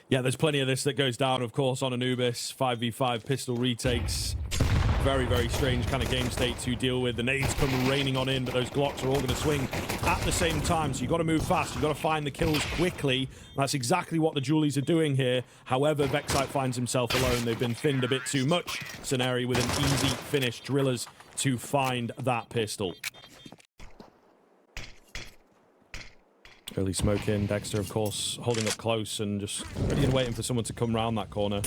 Yeah, there's plenty of this that goes down, of course, on Anubis. 5v5 pistol retakes. Very, very strange kind of game state to deal with. The nades come raining on in, but those Glocks are all going to swing at the same time. So you've got to move fast. You've got to find the kills quickly. That's exactly what the Julies are doing here. However, Vexite finds himself alone. They've been thinned a bit too much. Scenario with an easy finish. DRILLAS to find that pistol. Early smoke in. Dexter, of course, holding up close and just ready and waiting for someone to come round that corner.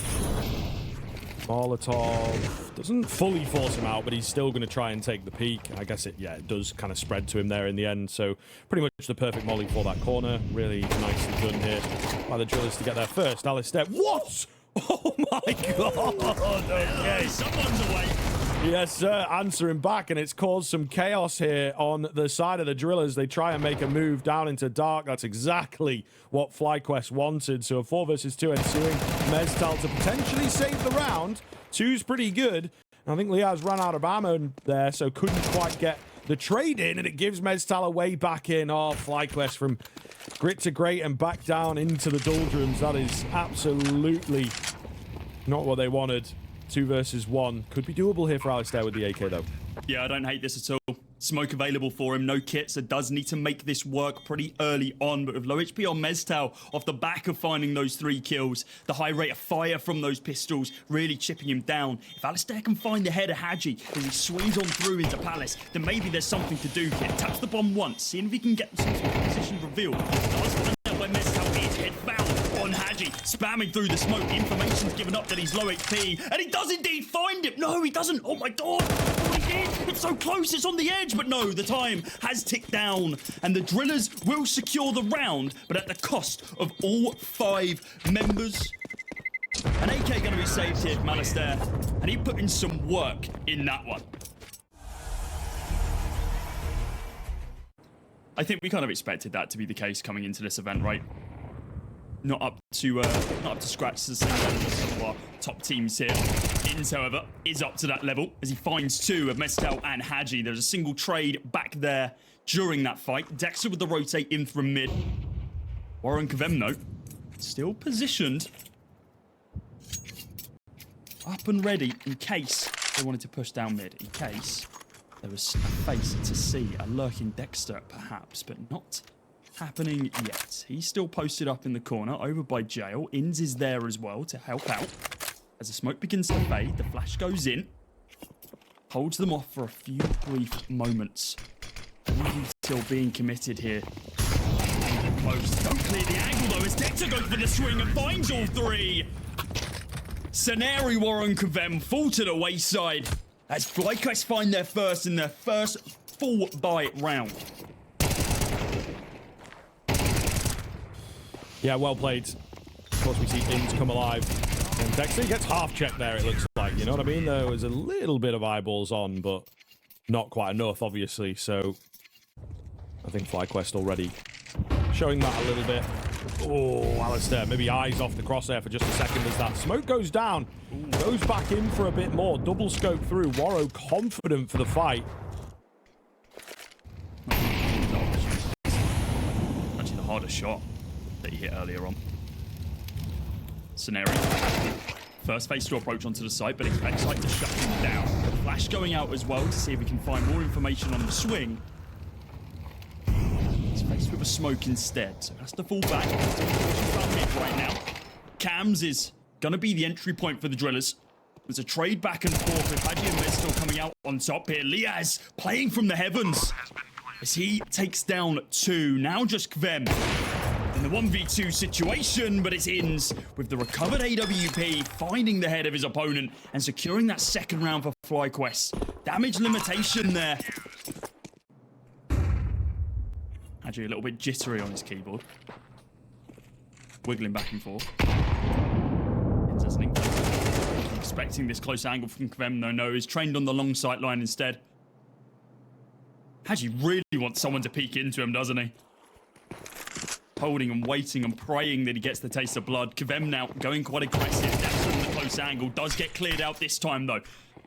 Molotov doesn't fully force him out, but he's still going to try and take the peak. I guess it does kind of spread to him there in the end. So pretty much the perfect molly for that corner. Really nicely done here by the DRILLAS to get there first. Alistair, what? Oh my God! Okay, someone's away. Yes, sir. Answering back, and it's caused some chaos here on the side of the DRILLAS. They try and make a move down into dark. That's exactly what FlyQuest wanted. So a 4 versus 2 ensuing. MongolZ to potentially save the round. 2's pretty good. I think Liaz ran out of ammo there, so couldn't quite get the trade in, and it gives MongolZ a way back in. Oh, FlyQuest from grit to great and back down into the doldrums. That is absolutely not what they wanted. 2 versus 1. Could be doable here for Alistair with the AK, though. Yeah, I don't hate this at all. Smoke available for him, no kit, so does need to make this work pretty early on. But with low HP on MongolZ, off the back of finding those 3 kills, the high rate of fire from those pistols really chipping him down. If Alistair can find the head of Hadji as he swings on through into Palace, then maybe there's something to do here. Touch the bomb once, seeing if he can get some sort of position revealed. Does find out where MongolZ is, head found on Hadji, spamming through the smoke. Information's given up that he's low HP, and he does indeed find him. No, he doesn't. Oh my God. Oh, he did. It's so close. It's on the edge, but no, the time has ticked down, and the DRILLAS will secure the round, but at the cost of all 5 members. An AK going to be saved here from Alistair, and he put in some work in that one. I think we kind of expected that to be the case coming into this event, right? Not up to scratch to the same level as some of our top teams here. Inns, however, is up to that level as he finds 2 of MongolZ and Hadji. There's a single trade back there during that fight. Dexter with the rotate in from mid. Warren Kavem, though, still positioned up and ready in case they wanted to push down mid. In case there was a face to see, a lurking Dexter perhaps, but not happening yet. He's still posted up in the corner over by jail. Inns is there as well to help out. As the smoke begins to fade, the flash goes in, holds them off for a few brief moments. Still being committed here. Close. Don't clear the angle though as Dexter goes for the swing and finds all 3. Scenario Warren Kavem fall to the wayside as FlyQuest find their first in their first full buy round. Yeah, well played. Of course, we see Inns come alive. And Dexter gets half checked there, it looks like. You know what I mean? There was a little bit of eyeballs on, but not quite enough, obviously. So I think FlyQuest already showing that a little bit. Oh, Alistair, maybe eyes off the crosshair for just a second as that smoke goes down. Goes back in for a bit more. Double scope through. Warro confident for the fight. Actually, the hardest shot that he hit earlier on. Scenario. First phase to approach onto the site, but expects like to shut him down. Flash going out as well to see if we can find more information on the swing. He's faced with a smoke instead, so has to fall back. Right now, Cams is gonna be the entry point for the DRILLAS. There's a trade back and forth with Hadji and Mez still coming out on top here. Liaz playing from the heavens as he takes down 2. Now just Kvem in the 1v2 situation, but it's Inns with the recovered AWP finding the head of his opponent and securing that second round for FlyQuest. Damage limitation there. Hadji a little bit jittery on his keyboard. Wiggling back and forth. Inns has an inkling. Expecting this close angle from Kvem, though. No, he's trained on the long sight line instead. Hadji really wants someone to peek into him, doesn't he? Holding and waiting and praying that he gets the taste of blood. Kvem now going quite aggressive. That's on the close angle. Does get cleared out this time, though.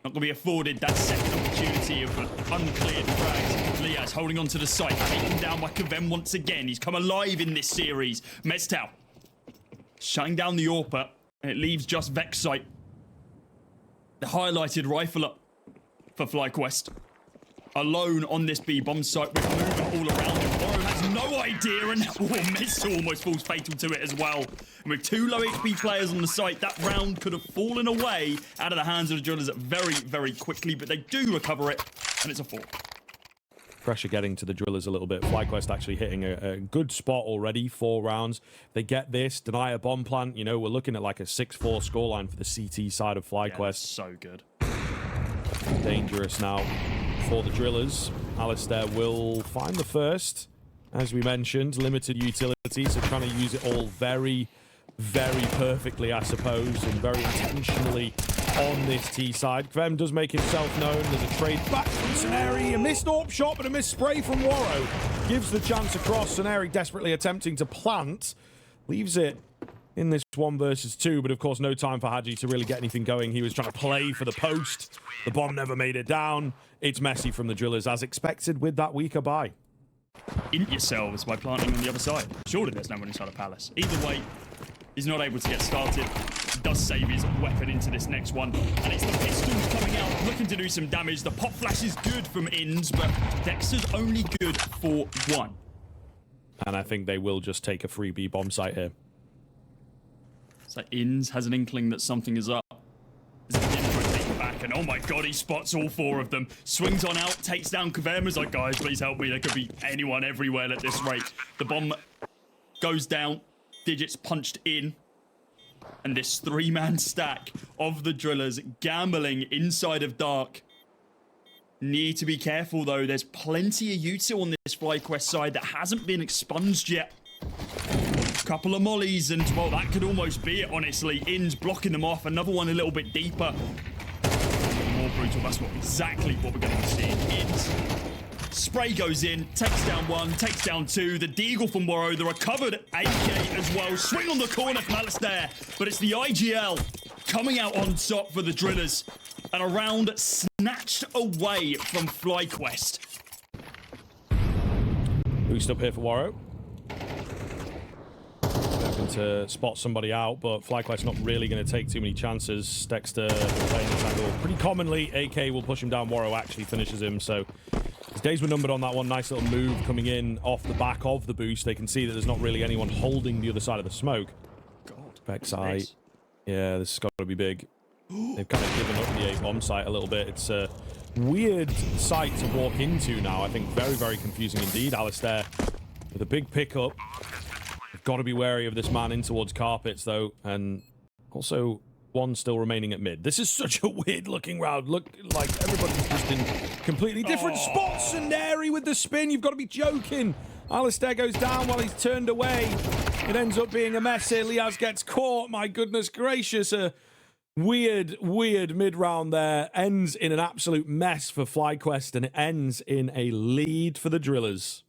Not going to be afforded that second opportunity of uncleared frags. Liaz holding on to the site. Taken down by Kvem once again. He's come alive in this series. MongolZ shutting down the AWP, and it leaves just Vex site. The highlighted rifler for FlyQuest. Alone on this B bomb site with movement all around him. Warren has no idea, and Missile almost falls fatal to it as well. And with 2 low HP players on the site, that round could have fallen away out of the hands of the Drillers very, very quickly, but they do recover it, and it's a 4. Pressure getting to the Drillers a little bit. FlyQuest actually hitting a good spot already. 4 rounds. They get this, deny a bomb plant. You know, we're looking at like a 6-4 scoreline for the CT side of FlyQuest. Yeah, so good. Dangerous now for the Drillers. Alistair will find the first. As we mentioned, limited utility, so trying to use it all very, very perfectly, I suppose, and very intentionally on this T side. Kvem does make himself known. There's a trade back from Saneri. A missed AWP shot, but a missed spray from Waro. Gives the chance across. Saneri desperately attempting to plant. Leaves it in this 1 versus 2, but of course no time for Hadji to really get anything going. He was trying to play for the post. The bomb never made it down. It's messy from the Drillers, as expected with that weaker buy. Int yourselves by planting on the other side. Surely there's no one inside a palace. Either way, he's not able to get started. Does save his weapon into this next one. And it's the pistols coming out, looking to do some damage. The pop flash is good from Inns, but Dexter's only good for 1. And I think they will just take a free B bomb site here. So Inns has an inkling that something is up. Back, and oh my god, he spots all 4 of them. Swings on out, takes down Kavema's like, guys, please help me. There could be anyone everywhere at this rate. The bomb goes down, digits punched in, and this 3-man stack of the Drillers gambling inside of Dark. Need to be careful though. There's plenty of util on this FlyQuest side that hasn't been expunged yet. Couple of mollies, and well, that could almost be it, honestly. Inns blocking them off. Another one a little bit deeper. More brutal. That's exactly what we're going to see. Inns. Spray goes in, takes down 1, takes down 2. The Deagle from Waro, the recovered AK as well. Swing on the corner from Alistair, but it's the IGL coming out on top for the Drillers. And a round snatched away from FlyQuest. Boost up here for Waro. To spot somebody out, but FlyQuest not really going to take too many chances. Dexter playing this angle pretty commonly. AK will push him down. Waro actually finishes him, so his days were numbered on that one. Nice little move coming in off the back of the boost. They can see that there's not really anyone holding the other side of the smoke. God, Vexite. Yeah, this has got to be big. They've kind of given up the A-bomb site a little bit. It's a weird site to walk into now. I think very, very confusing indeed. Alistair with a big pickup. Got to be wary of this man in towards carpets, though, and also 1 still remaining at mid. This is such a weird-looking round. Look, like, everybody's just in completely different spots. Saneri with the spin. You've got to be joking. Alistair goes down while he's turned away. It ends up being a mess here. Liaz gets caught. My goodness gracious. A weird mid-round there. Ends in an absolute mess for FlyQuest, and it ends in a lead for the Drillers.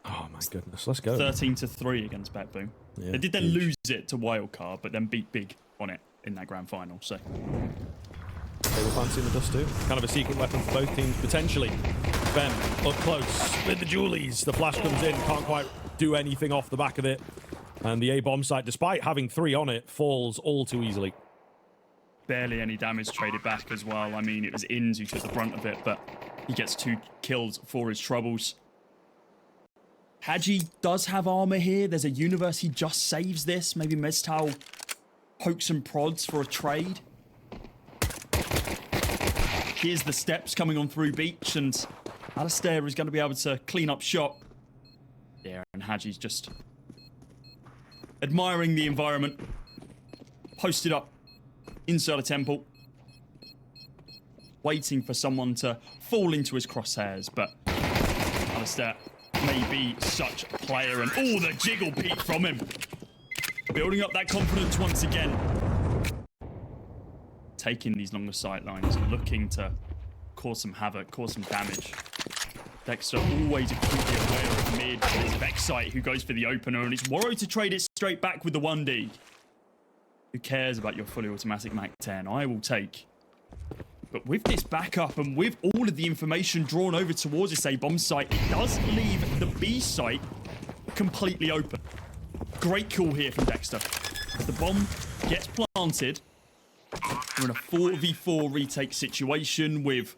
Oh my goodness, let's go. 13-3 against Backboom. Yeah, they did then lose it to Wildcard, but then beat big on it in that grand final, so. They were fancying the dust too. Kind of a secret weapon for both teams, potentially. Ben, up close with the Julies. The flash comes in, can't quite do anything off the back of it. And the A-bomb site, despite having 3 on it, falls all too easily. Barely any damage traded back as well. I mean, it was Inns who took the brunt of it, but he gets 2 kills for his troubles. Hadji does have armor here. There's a universe he just saves this. Maybe Meztal pokes and prods for a trade. Here's the steps coming on through beach, and Alistair is going to be able to clean up shop. Yeah, and Hadji's just admiring the environment. Posted up inside a temple. Waiting for someone to fall into his crosshairs, but Alistair may be such a player, and oh, the jiggle peek from him. Building up that confidence once again. Taking these longer sight lines, looking to cause some havoc, cause some damage. Dexter always acutely aware of mid, but it's Vexite who goes for the opener, and it's Waro to trade it straight back with the 1D. Who cares about your fully automatic MAC-10? I will take. But with this backup and with all of the information drawn over towards this A-bomb site, it does leave the B site completely open. Great call here from Dexter. As the bomb gets planted, we're in a 4v4 retake situation with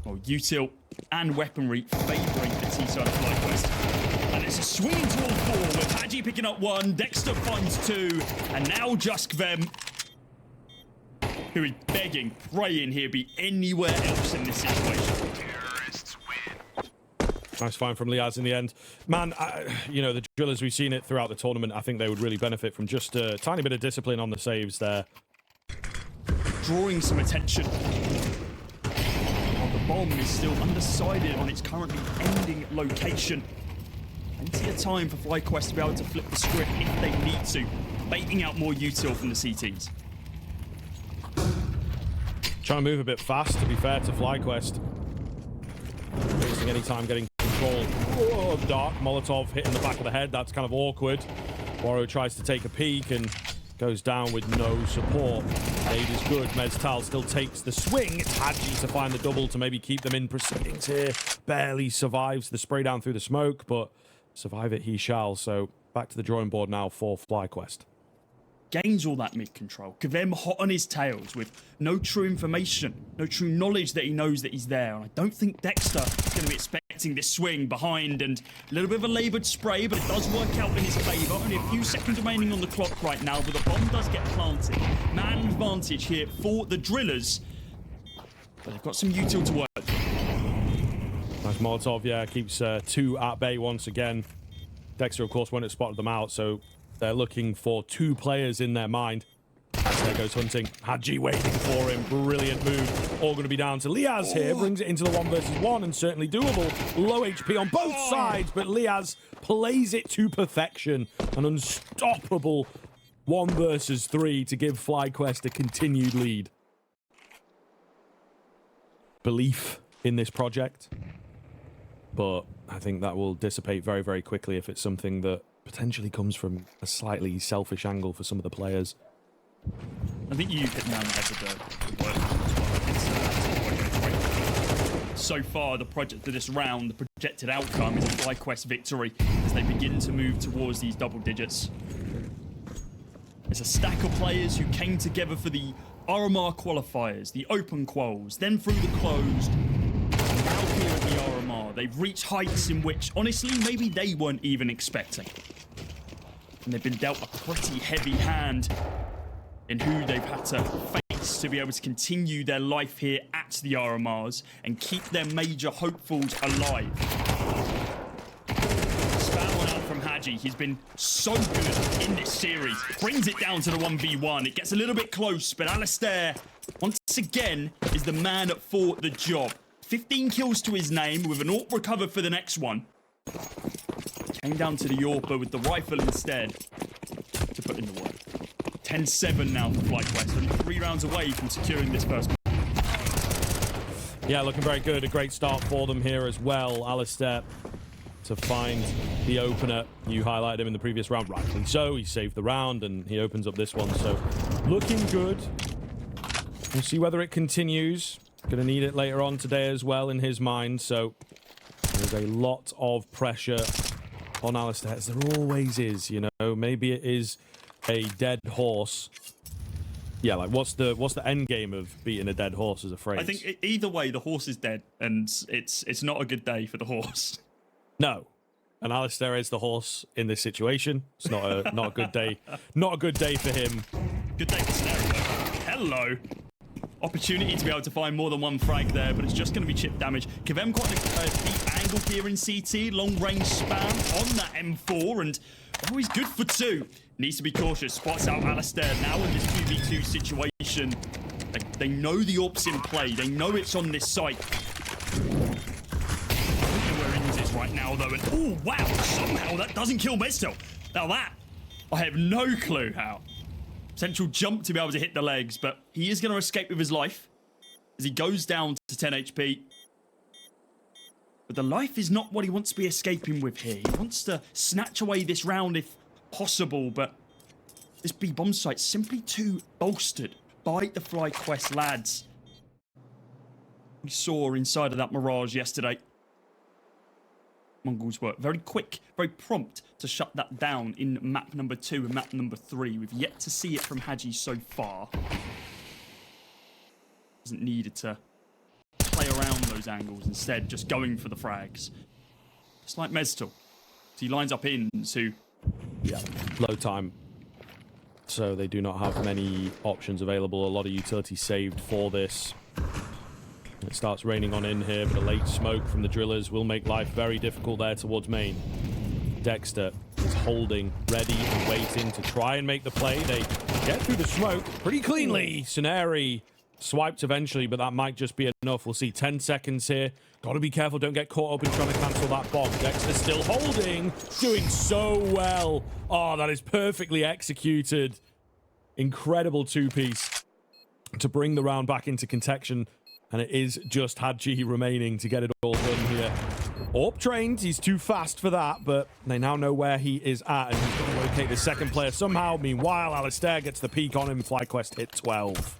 util and weaponry favouring the T side of FlyQuest. And it's a swing into all four with Hadji picking up one, Dexter finds two, and now Juskvem, who is begging, praying he'll be anywhere else in this situation. Nice find from Liaz in the end. Man, you know, the Drillers, we've seen it throughout the tournament. I think they would really benefit from just a tiny bit of discipline on the saves there. Drawing some attention. While the bomb is still undecided on its currently ending location. Plenty of time for FlyQuest to be able to flip the script if they need to. Baiting out more util from the CTs. Trying to move a bit fast, to be fair to FlyQuest. Wasting any time getting control. Oh, Dark Molotov hitting the back of the head. That's kind of awkward. Waro tries to take a peek and goes down with no support. Aid is good. MezTal still takes the swing. It's Hadji to find the double to maybe keep them in proceedings here. Barely survives the spray down through the smoke, but survive it he shall. So back to the drawing board now for FlyQuest. Gains all that mid-control. Kavem hot on his tails with no true information, no true knowledge that he knows that he's there. And I don't think Dexter is going to be expecting this swing behind, and a little bit of a laboured spray, but it does work out in his favour. Only a few seconds remaining on the clock right now, but the bomb does get planted. Man advantage here for the Drillers, but they've got some util to work with. Nice Molotov, yeah, keeps two at bay once again. Dexter, of course, won't have spotted them out, so they're looking for two players in their mind. As there goes hunting. Hadji waiting for him. Brilliant move. All going to be down to Liaz here. Brings it into the 1 versus 1 and certainly doable. Low HP on both sides, but Liaz plays it to perfection. An unstoppable 1 versus 3 to give FlyQuest a continued lead. Belief in this project. But I think that will dissipate very, very quickly if it's something that potentially comes from a slightly selfish angle for some of the players. I think you hit down the head of the so far, the project for this round, the projected outcome is a FlyQuest victory as they begin to move towards these double digits. It's a stack of players who came together for the RMR qualifiers, the open quals, then through the closed. Now here at the RMR, they've reached heights in which, honestly, maybe they weren't even expecting. And they've been dealt a pretty heavy hand in who they've had to face to be able to continue their life here at the RMRs and keep their major hopefuls alive. Spam on out from Hadji. He's been so good in this series. Brings it down to the 1v1. It gets a little bit close, but Alistair, once again, is the man for the job. 15 kills to his name with an AWP recovered for the next one. Came down to the Yorker with the rifle instead to put in the work. 10-7 now for FlyQuest, only 3 rounds away from securing this first. Yeah, looking very good. A great start for them here as well. Alistair to find the opener. You highlighted him in the previous round, rightly so. He saved the round and he opens up this one. So looking good. We'll see whether it continues. Going to need it later on today as well in his mind. So there's a lot of pressure on Alistair, as there always is, you know. Maybe it is a dead horse. Yeah, like what's the end game of beating a dead horse as a phrase? I think either way, the horse is dead, and it's not a good day for the horse. No, and Alistair is the horse in this situation. It's not a good day. Not a good day for him. Good day for Scenario. Hello. Opportunity to be able to find more than one frag there, but it's just going to be chip damage. Kavem quite a deep angle here in CT. Long range spam on that M4, and he's good for 2. Needs to be cautious. Spots out Alistair now in this 2v2 situation. They know the AWP's in play. They know it's on this site. I don't know where Ings is right now, though. And oh, wow. Somehow that doesn't kill MezTal. Now that, I have no clue how. Potential jump to be able to hit the legs, but he is going to escape with his life as he goes down to 10 HP. But the life is not what he wants to be escaping with here. He wants to snatch away this round if possible, but this B bomb site simply too bolstered by the FlyQuest lads. We saw inside of that Mirage yesterday. MongolZ were. Very quick, very prompt to shut that down in map number 2 and map number 3. We've yet to see it from Hadji so far. Hasn't needed to play around those angles, instead just going for the frags. Just like MongolZ. He lines up ins who... Yeah, low time. So they do not have many options available. A lot of utility saved for this. It starts raining on in here, but a late smoke from the drillers will make life very difficult there towards main. Dexter is holding, ready and waiting to try and make the play. They get through the smoke pretty cleanly. Suneri swiped eventually, but that might just be enough. We'll see 10 seconds here. Got to be careful, don't get caught up in trying to cancel that bomb. Dexter still holding, doing so well. Oh, that is perfectly executed. Incredible two-piece to bring the round back into contention. And it is just Hadji remaining to get it all done here. Orb trained, he's too fast for that, but they now know where he is at, and he's going to locate the second player somehow. Meanwhile, Alistair gets the peek on him. FlyQuest hit 12.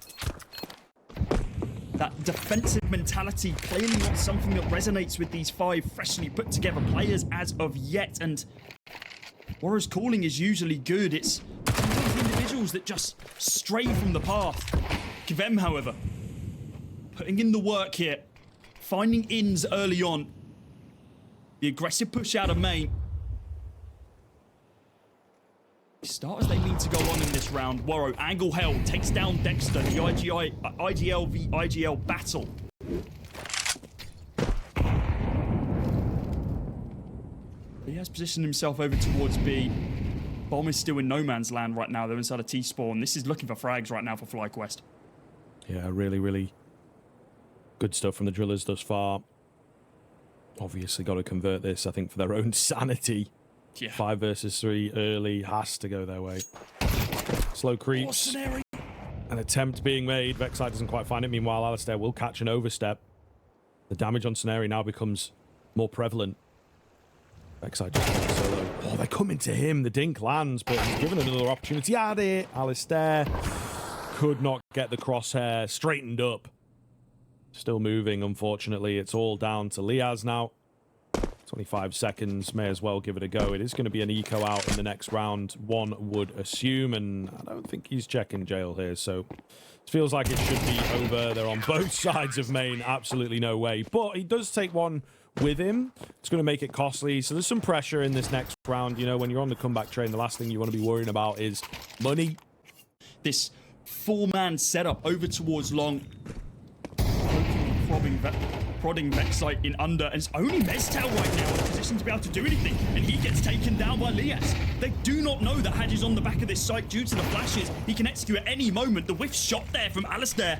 That defensive mentality clearly not something that resonates with these 5 freshly put together players as of yet, and Warrior's calling is usually good. It's these individuals that just stray from the path. Kvem, however, putting in the work here, finding ins early on. The aggressive push out of main. Start as they need to go on in this round. Warro, angle held, takes down Dexter. The IGL v IGL battle. He has positioned himself over towards B. Bomb is still in no man's land right now. They're inside a T-spawn. This is looking for frags right now for FlyQuest. Yeah, really, really good stuff from the drillers thus far. Obviously got to convert this, I think, for their own sanity. Yeah. 5 versus 3 early has to go their way. Slow creeps. An attempt being made. Vexite doesn't quite find it. Meanwhile, Alistair will catch an overstep. The damage on Suneri now becomes more prevalent. Vexite just went solo. Oh, they're coming to him. The dink lands, but he's given another opportunity at it. Alistair could not get the crosshair straightened up. Still moving, unfortunately. It's all down to Liaz now. 25 seconds, may as well give it a go. It is going to be an eco out in the next round, one would assume, and I don't think he's checking jail here, so it feels like it should be over. They're on both sides of main, absolutely no way. But he does take one with him. It's going to make it costly, so there's some pressure in this next round. You know, when you're on the comeback train, the last thing you want to be worrying about is money. This 4-man setup over towards long. Prodding Vexite in under, and it's only MongolZ right now in a position to be able to do anything, and he gets taken down by Liaz. They do not know that Hadji's on the back of this site due to the flashes. He can execute at any moment. The whiff shot there from Alistair.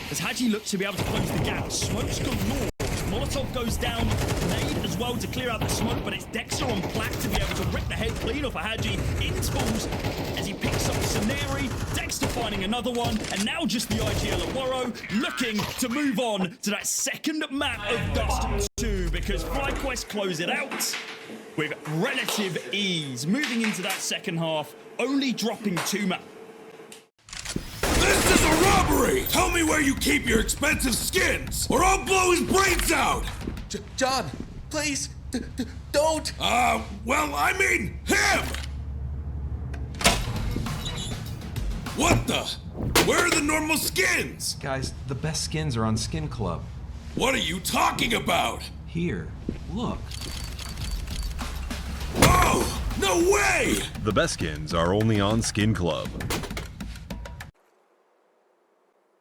As Hadji looks to be able to close the gap, smoke's galore. Molotov goes down, nade as well to clear out the smoke, but it's Dexter on black to be able to rip the head clean off of Hadji. Int falls as he picks up Suneri, Dexter finding another one, and now just the IGL at Warro looking to move on to that second map of Dust 2, because FlyQuest close it out with relative ease. Moving into that second half, only dropping 2 maps. This is a robbery! Tell me where you keep your expensive skins, or I'll blow his brains out! John, please, don't! Well, I mean him! What the? Where are the normal skins? Guys, the best skins are on Skin Club. What are you talking about? Here, look. Oh, no way! The best skins are only on Skin Club.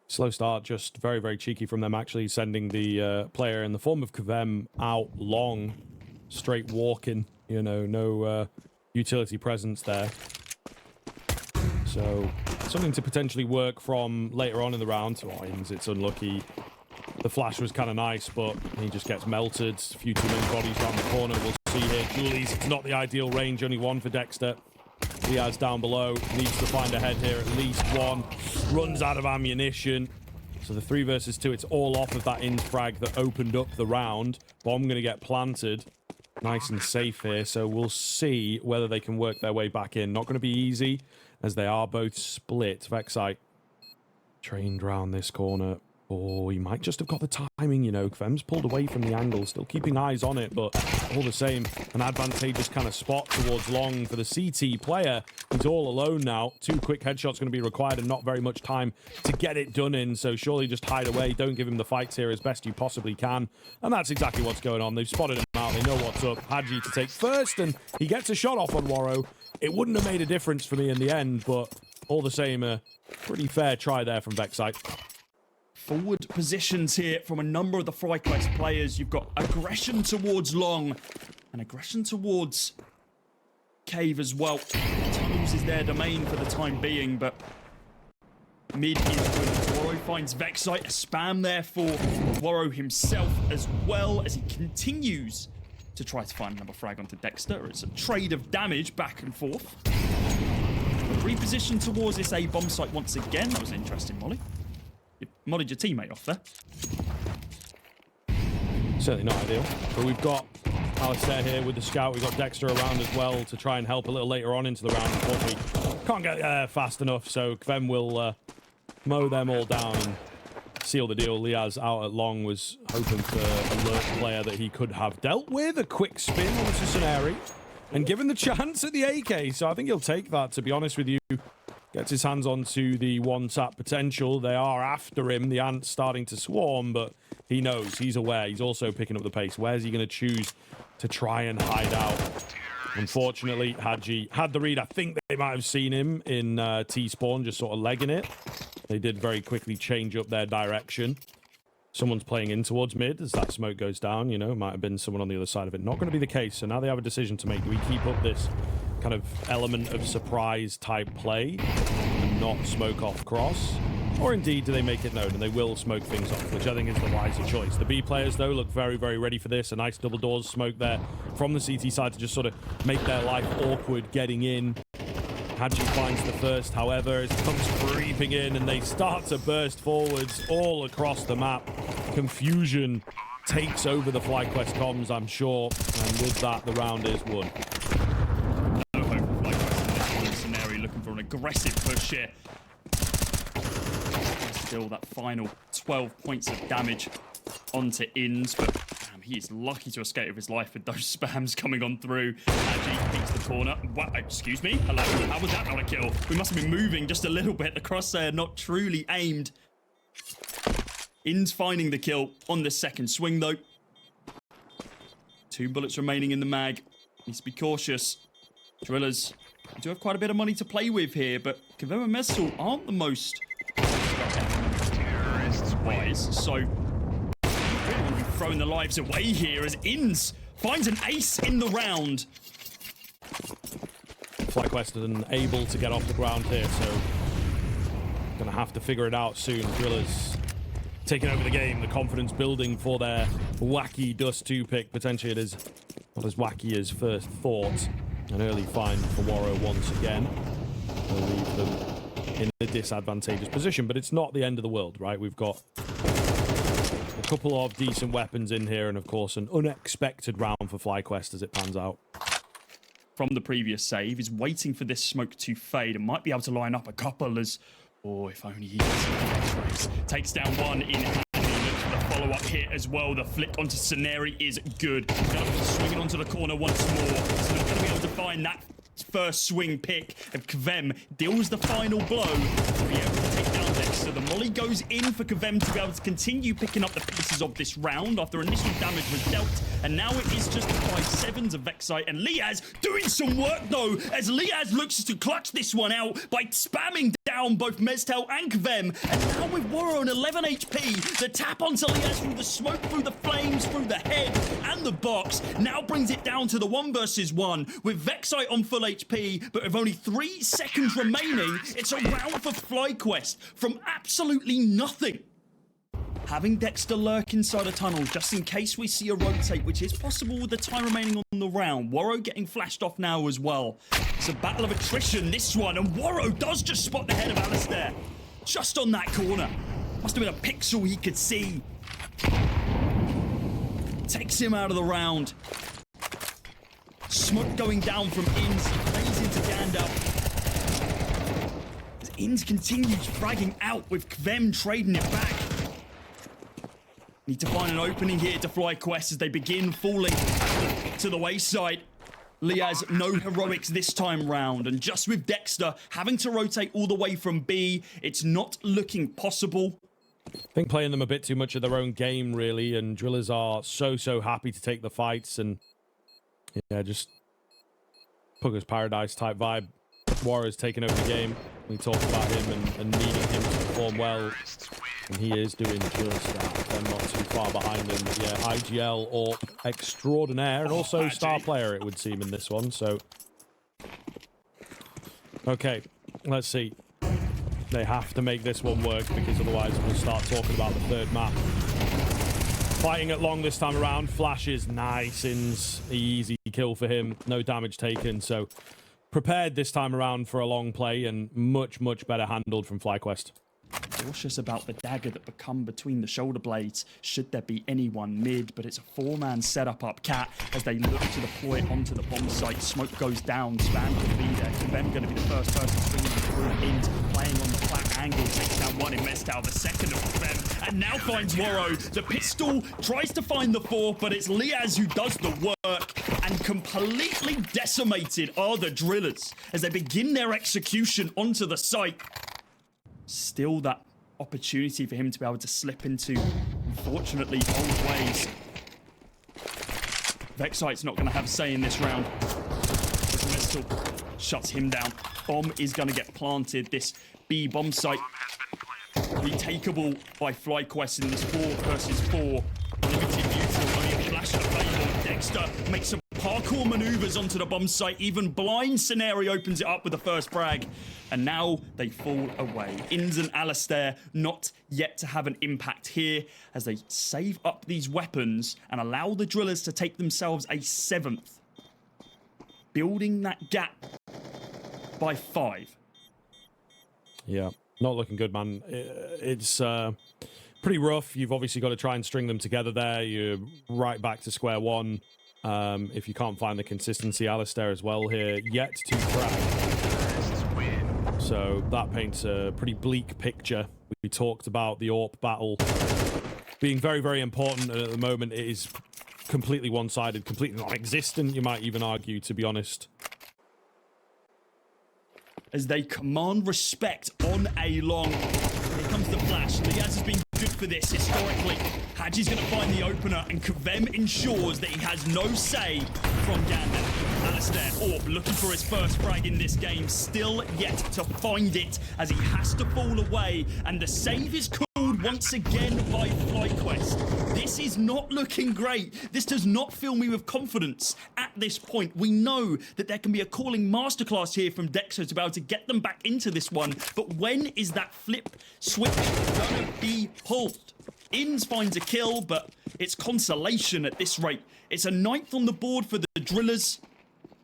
Slow start, just very, very cheeky from them, actually sending the player in the form of Kvem out long, straight walking, you know, no utility presence there. So, something to potentially work from later on in the round. Oh, it's unlucky. The flash was kind of nice, but he just gets melted. A few too many bodies down the corner. We'll see here. Julies, it's not the ideal range, only 1 for Dexter. Diaz down below, needs to find a head here, at least 1. Runs out of ammunition. So the 3 versus 2, it's all off of that in frag that opened up the round. Bomb going to get planted. Nice and safe here, so we'll see whether they can work their way back in. Not going to be easy, as they are both split. Vexite trained round this corner. Oh, he might just have got the timing, you know. Kvem's pulled away from the angle, still keeping eyes on it, but all the same, an advantageous kind of spot towards long for the CT player. He's all alone now. 2 quick headshots going to be required and not very much time to get it done in. So surely just hide away. Don't give him the fights here as best you possibly can. And that's exactly what's going on. They've spotted him out. They know what's up. Hadji to take first, and he gets a shot off on Warrow. It wouldn't have made a difference for me in the end, but all the same, a pretty fair try there from Vexite. Forward positions here from a number of the FlyQuest players. You've got aggression towards long and aggression towards cave as well. Tunnels is their domain for the time being, but mid is good. Warrow finds Vexite, a spam there for Warrow himself, as well as he continues to try to find another frag onto Dexter. It's a trade of damage back and forth. Reposition towards this A bomb site once again. That was interesting, Molly. You modded your teammate off there. Certainly not ideal. But we've got Alistair here with the scout. We've got Dexter around as well to try and help a little later on into the round. Unfortunately, can't get there fast enough, so Kvem will mow them all down and seal the deal. Liaz out at long was hoping for a lurk player that he could have dealt with. A quick spin onto Scenari and given the chance at the AK, so I think he'll take that, to be honest with you. Gets his hands onto the one-tap potential. They are after him. The Ant's starting to swarm, but he knows. He's aware. He's also picking up the pace. Where's he going to choose to try and hide out? Unfortunately, Hadji had the read. I think they might have seen him in T-spawn, just sort of legging it. They did very quickly change up their direction. Someone's playing in towards mid as that smoke goes down. You know, might have been someone on the other side of it. Not going to be the case. So now they have a decision to make. Do we keep up this kind of element of surprise type play and not smoke off cross? Or indeed, do they make it known and they will smoke things off, which I think is the wiser choice. The B players, though, look very, very ready for this. A nice double doors smoke there from the CT side to just sort of make their life awkward getting in. Hadji finds the first, however, it comes creeping in and they start to burst forwards all across the map. Confusion takes over the FlyQuest comms, I'm sure, and with that, the round is won. No hope for FlyQuest in this scenario, looking for an aggressive push here. Still that final 12 points of damage onto Inns, but damn, he is lucky to escape with his life with those spams coming on through. Hadji hits the corner. Wow, excuse me? Hello? How was that not a kill? We must have been moving just a little bit. The crosshair not truly aimed. Inns finding the kill on the second swing, though. 2 bullets remaining in the mag. Needs to be cautious. Drillers do have quite a bit of money to play with here, but Kvem and Messil aren't the most wise, so really want to be throwing the lives away here as Inns finds an ace in the round. FlyQuest unable to get off the ground here, so gonna have to figure it out soon. Drillers taking over the game, the confidence building for their wacky Dust 2 pick. Potentially it is not as wacky as first thought. An early find for Warrow once again. They'll leave them in a disadvantageous position, but it's not the end of the world, right? We've got a couple of decent weapons in here, and of course an unexpected round for FlyQuest as it pans out. From the previous save, is waiting for this smoke to fade and might be able to line up a couple as, oh, if only he gets takes down one in hand. Looks for the follow-up hit as well. The flick onto Scenari is good. Swinging onto the corner once more. So they're going to be able to find that first swing pick of Kvem, deals the final blow to be able to take down Dexter. The molly goes in for Kvem to be able to continue picking up the pieces of this round after initial damage was dealt, and now it is just 5-7s of Vexite, and Liaz doing some work though, as Liaz looks to clutch this one out by spamming down both Meztel and Kvem, and now with Warrow on 11 HP, the tap onto Liaz through the smoke, through the flames, through the head and the box, now brings it down to the 1 versus 1, with Vexite on full HP, but with only 3 seconds remaining, it's a round for FlyQuest from absolutely nothing. Having Dexter lurk inside a tunnel just in case we see a rotate, which is possible with the time remaining on the round. Warrow getting flashed off now as well. It's a battle of attrition, this one, and Warrow does just spot the head of Alistair. Just on that corner. Must have been a pixel he could see. Takes him out of the round. Smoke going down from Inns. He plays into Gandalf. As Inns continues fragging out with Kvem trading it back. Need to find an opening here to FlyQuest as they begin falling at the to the wayside. Liaz, no heroics this time round, and just with Dexter having to rotate all the way from B, it's not looking possible. I think playing them a bit too much of their own game, really, and Drillers are so happy to take the fights, and yeah, just Pugger's Paradise type vibe. Warriors taking over the game. We talked about him and needing him to perform well, and he is doing just that. They're not too far behind him. Yeah, IGL or extraordinaire, and also star player, it would seem, in this one. So, okay, let's see. They have to make this one work, because otherwise we'll start talking about the third map. Fighting at long this time around. Flashes, nice. Easy kill for him. No damage taken, so prepared this time around for a long play, and much better handled from FlyQuest. Cautious about the dagger that would come between the shoulder blades should there be anyone mid, but it's a four-man setup up Cat as they look to deploy it onto the bomb site. Smoke goes down, Span will be there. Kvem going to be the first person swinging through into playing on the flat angle. Takes down one in Mestal, the second of Kvem, and now finds Warrow. The pistol tries to find the fourth, but it's Liaz who does the work, and completely decimated are the Drillers as they begin their execution onto the site. Still that opportunity for him to be able to slip into, unfortunately, old ways. Vexite's not going to have a say in this round. Missile shuts him down. Bomb is going to get planted. This B bomb site retakeable by FlyQuest in this 4 versus 4. Limited neutral, only a flash available. Dexter makes some parkour maneuvers onto the bomb site. Even blind scenario opens it up with the first frag. And now they fall away. Inns and Alistair not yet to have an impact here as they save up these weapons and allow the Drillers to take themselves a 7th. Building that gap by 5. Yeah, not looking good, man. It's pretty rough. You've obviously got to try and string them together there. You're right back to square one. If you can't find the consistency, Alistair as well here, yet to crack. So that paints a pretty bleak picture. We talked about the AWP battle being very important, and at the moment it is completely one-sided, completely non-existent, you might even argue, to be honest. As they command respect on A long. Here comes the flash. Liaz has been good for this historically. Hadji's going to find the opener, and Kvem ensures that he has no say from Gandalf. Alistair Orb looking for his first frag in this game, still yet to find it as he has to fall away, and the save is called once again by FlyQuest. This is not looking great. This does not fill me with confidence at this point. We know that there can be a calling masterclass here from Dexter to be able to get them back into this one, but when is that flip switch gonna be pulled? Inns finds a kill, but it's consolation at this rate. It's a 9th on the board for the Drillers,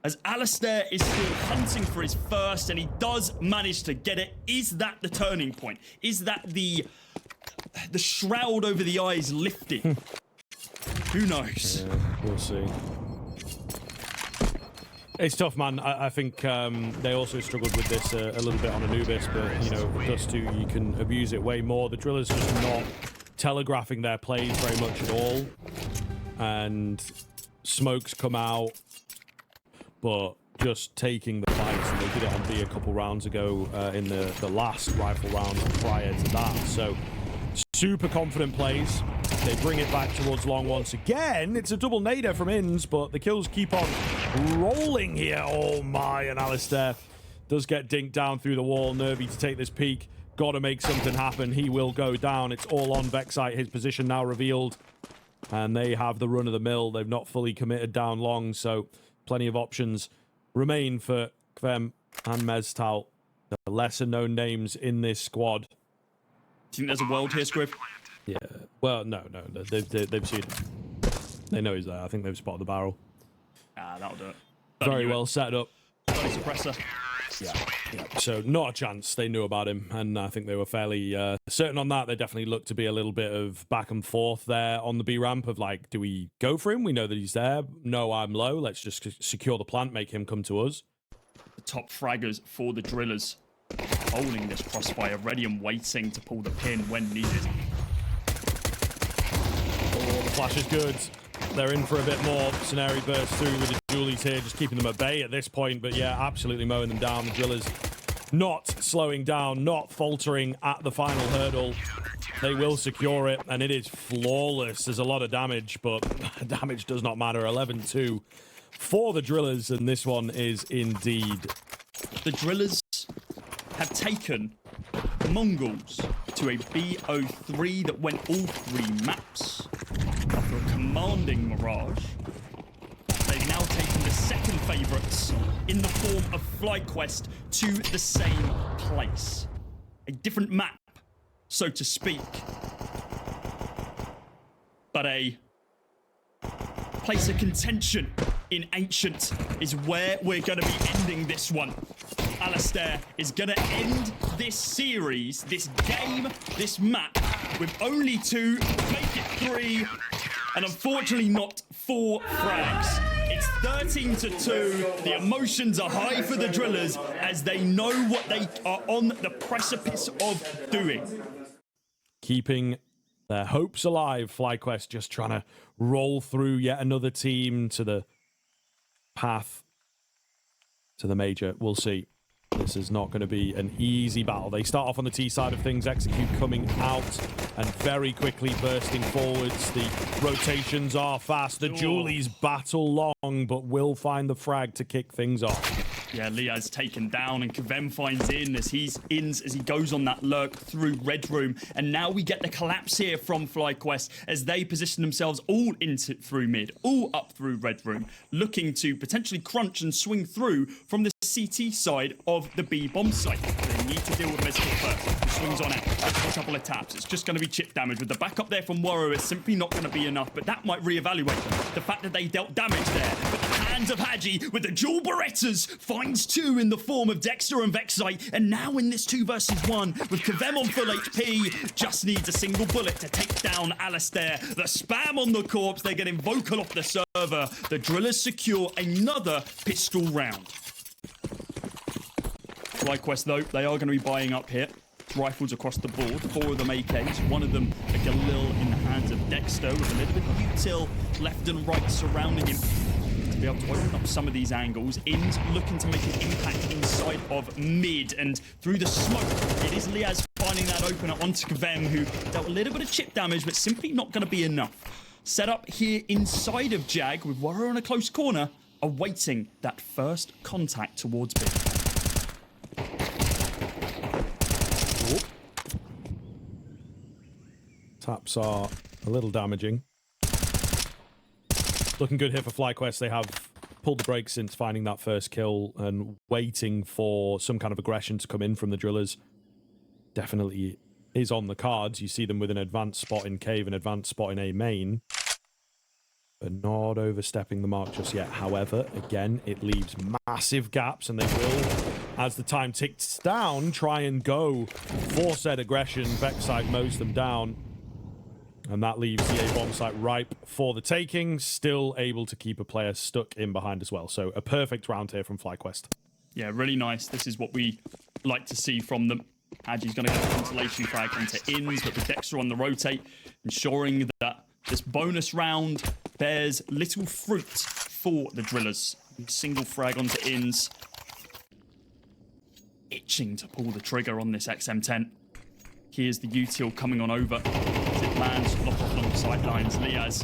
as Alistair is still hunting for his first, and he does manage to get it. Is that the turning point? Is that the shroud over the eyes lifting? Who knows? Yeah, we'll see. It's tough, man. I think they also struggled with this a little bit on Anubis, but, you know, Dust 2, you can abuse it way more. The Drillers just not telegraphing their plays very much at all. And Smokes come out, but just taking the fights, and they did it on B a couple rounds ago in the last rifle round prior to that. So super confident plays. They bring it back towards long once again. It's a double nader from Inns, but the kills keep on rolling here. Oh my, and Alistair does get dinked down through the wall. Nervy to take this peek. Got to make something happen. He will go down. It's all on Vexite. His position now revealed. And they have the run of the mill. They've not fully committed down long, so plenty of options remain for Kvem and Mestal, the lesser-known names in this squad. Do you think there's a world here, Scriv? Yeah. Well, no. They've seen him. They know he's there. I think they've spotted the barrel. Ah, that'll do it. Very well set up. Suppressor. Yeah. So not a chance. They knew about him, and I think they were fairly certain on that. There definitely looked to be a little bit of back and forth there on the B ramp of like, do we go for him? We know that he's there. No, I'm low. Let's just secure the plant, make him come to us. The top fraggers for the Drillers, holding this crossfire, ready and waiting to pull the pin when needed. Oh, the flash is good. They're in for a bit more. Scenario bursts through with the Julies here, just keeping them at bay at this point. But yeah, absolutely mowing them down. The Drillers not slowing down, not faltering at the final hurdle. They will secure it, and it is flawless. There's a lot of damage, but damage does not matter. 11-2 for the Drillers, and this one is indeed. The Drillers have taken MongolZ to a BO3 that went all 3 maps. After a commanding Mirage, they've now taken the second favourites in the form of FlyQuest to the same place. A different map, so to speak. But a place of contention in Ancient is where we're going to be ending this one. Alistair is going to end this series, this game, this map with only 2, make it 3, and unfortunately not 4 frags. It's 13-2. The emotions are high for the Drillers as they know what they are on the precipice of doing. Keeping their hopes alive. FlyQuest just trying to roll through yet another team to the path to the major. We'll see. This is not going to be an easy battle. They start off on the T side of things, Execute coming out and very quickly bursting forwards. The rotations are fast. The Julies battle long, but will find the frag to kick things off. Yeah, Liaz taken down, and Kavem finds in as he goes on that lurk through Red Room. And now we get the collapse here from FlyQuest as they position themselves all into through mid, all up through Red Room, looking to potentially crunch and swing through from the CT side of the B bomb site. They need to deal with Mezcal first. He swings on out, takes a couple of taps. It's just going to be chip damage. With the backup there from Warrow, it's simply not going to be enough, but that might reevaluate the fact that they dealt damage there. But the hands of Hadji with the dual Berettas finds 2 in the form of Dexter and Vexite, and now in this 2 versus 1 with Kavem on full HP, just needs a single bullet to take down Alistair. The spam on the corpse, they're getting vocal off the server. The Drillers secure another pistol round. FlyQuest, though, they are going to be buying up here. Rifles across the board, 4 of them AKs, 1 of them a Galil in the hands of Dexter with a little bit of util left and right surrounding him to be able to open up some of these angles. Inns looking to make an impact inside of mid, and through the smoke, it is Liaz finding that opener onto Kavem, who dealt a little bit of chip damage, but simply not going to be enough. Set up here inside of Jag with Warrior on a close corner, awaiting that first contact towards B. Taps are a little damaging. Looking good here for FlyQuest. They have pulled the brakes since finding that first kill and waiting for some kind of aggression to come in from the Drillers. Definitely is on the cards. You see them with an advanced spot in cave, an advanced spot in A main, but not overstepping the mark just yet. However, again, it leaves massive gaps, and they will, as the time ticks down, try and go for said aggression. Vexite mows them down, and that leaves the A bomb site ripe for the taking. Still able to keep a player stuck in behind as well. So a perfect round here from FlyQuest. Yeah, really nice. This is what we like to see from them. Hadji's going to get a ventilation frag into Inns, but with Dexter on the rotate, ensuring that this bonus round bears little fruit for the Drillers. Single frag onto Inns. Itching to pull the trigger on this XM10. Here's the util coming on over. As it lands, lock off along the sidelines. Liaz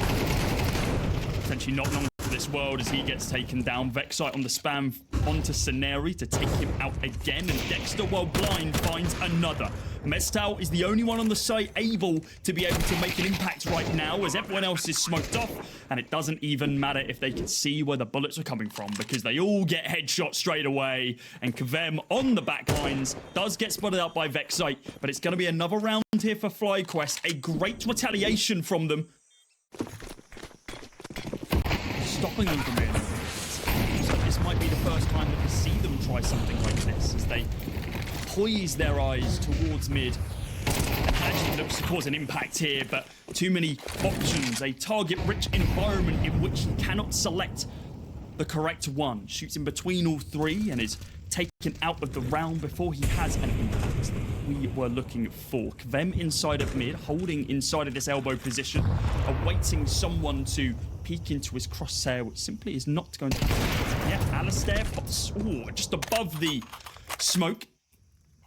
potentially not long for this world as he gets taken down. Vexite on the spam onto Sceneri to take him out again, and Dexter, while blind, finds another. Mestal is the only one on the site able to be able to make an impact right now, as everyone else is smoked off, and it doesn't even matter if they can see where the bullets are coming from, because they all get headshot straight away. And Kavem on the back lines does get spotted out by Vexite, but it's going to be another round here for FlyQuest. A great retaliation from them, stopping them from it. So this might be the first time that we see them try something like this, as they poise their eyes towards mid. And Hadji looks to cause an impact here, but too many options. A target-rich environment in which he cannot select the correct one. Shoots in between all 3 and is taken out of the round before he has an impact. We were looking for Kvem inside of mid, holding inside of this elbow position, awaiting someone to peek into his crosshair, which simply is not going to happen. Yeah, Alistair pops just above the smoke.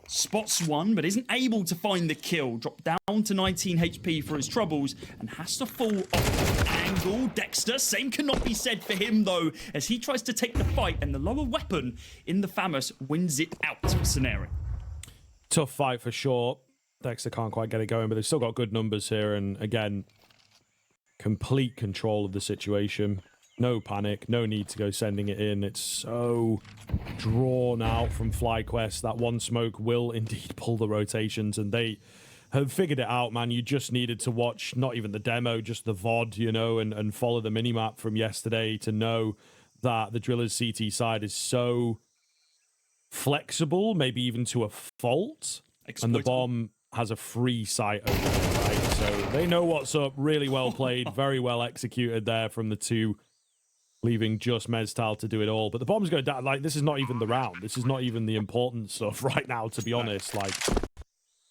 Spots one, but isn't able to find the kill. Dropped down to 19 HP for his troubles and has to fall off angle. Dexter, same cannot be said for him though, as he tries to take the fight, and the lower weapon in the FAMAS wins it out for Scenario. Tough fight for sure. Dexter can't quite get it going, but they've still got good numbers here, and again, complete control of the situation. No panic, no need to go sending it in. It's so drawn out from FlyQuest. That one smoke will indeed pull the rotations, and they have figured it out, man. You just needed to watch, not even the demo, just the VOD, you know, and follow the minimap from yesterday to know that the DRILLAS CT side is so flexible, maybe even to a fault, and the bomb has a free sight over it, right? So they know what's up. Really well played, very well executed there from the two, leaving just MongolZ to do it all. But the bomb's going down. Like, this is not even the round. This is not even the important stuff right now, to be honest. Like,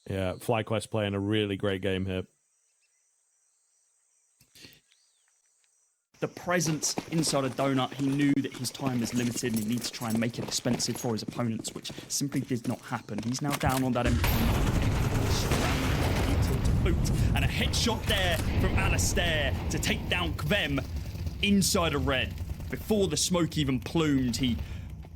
yeah, FlyQuest playing a really great game here. The presence inside a donut, he knew that his time is limited and he needs to try and make it expensive for his opponents, which simply did not happen. He's now down on that MP. To boot, and a headshot there from Alistair to take down Kvem inside a red. Before the smoke even plumed, he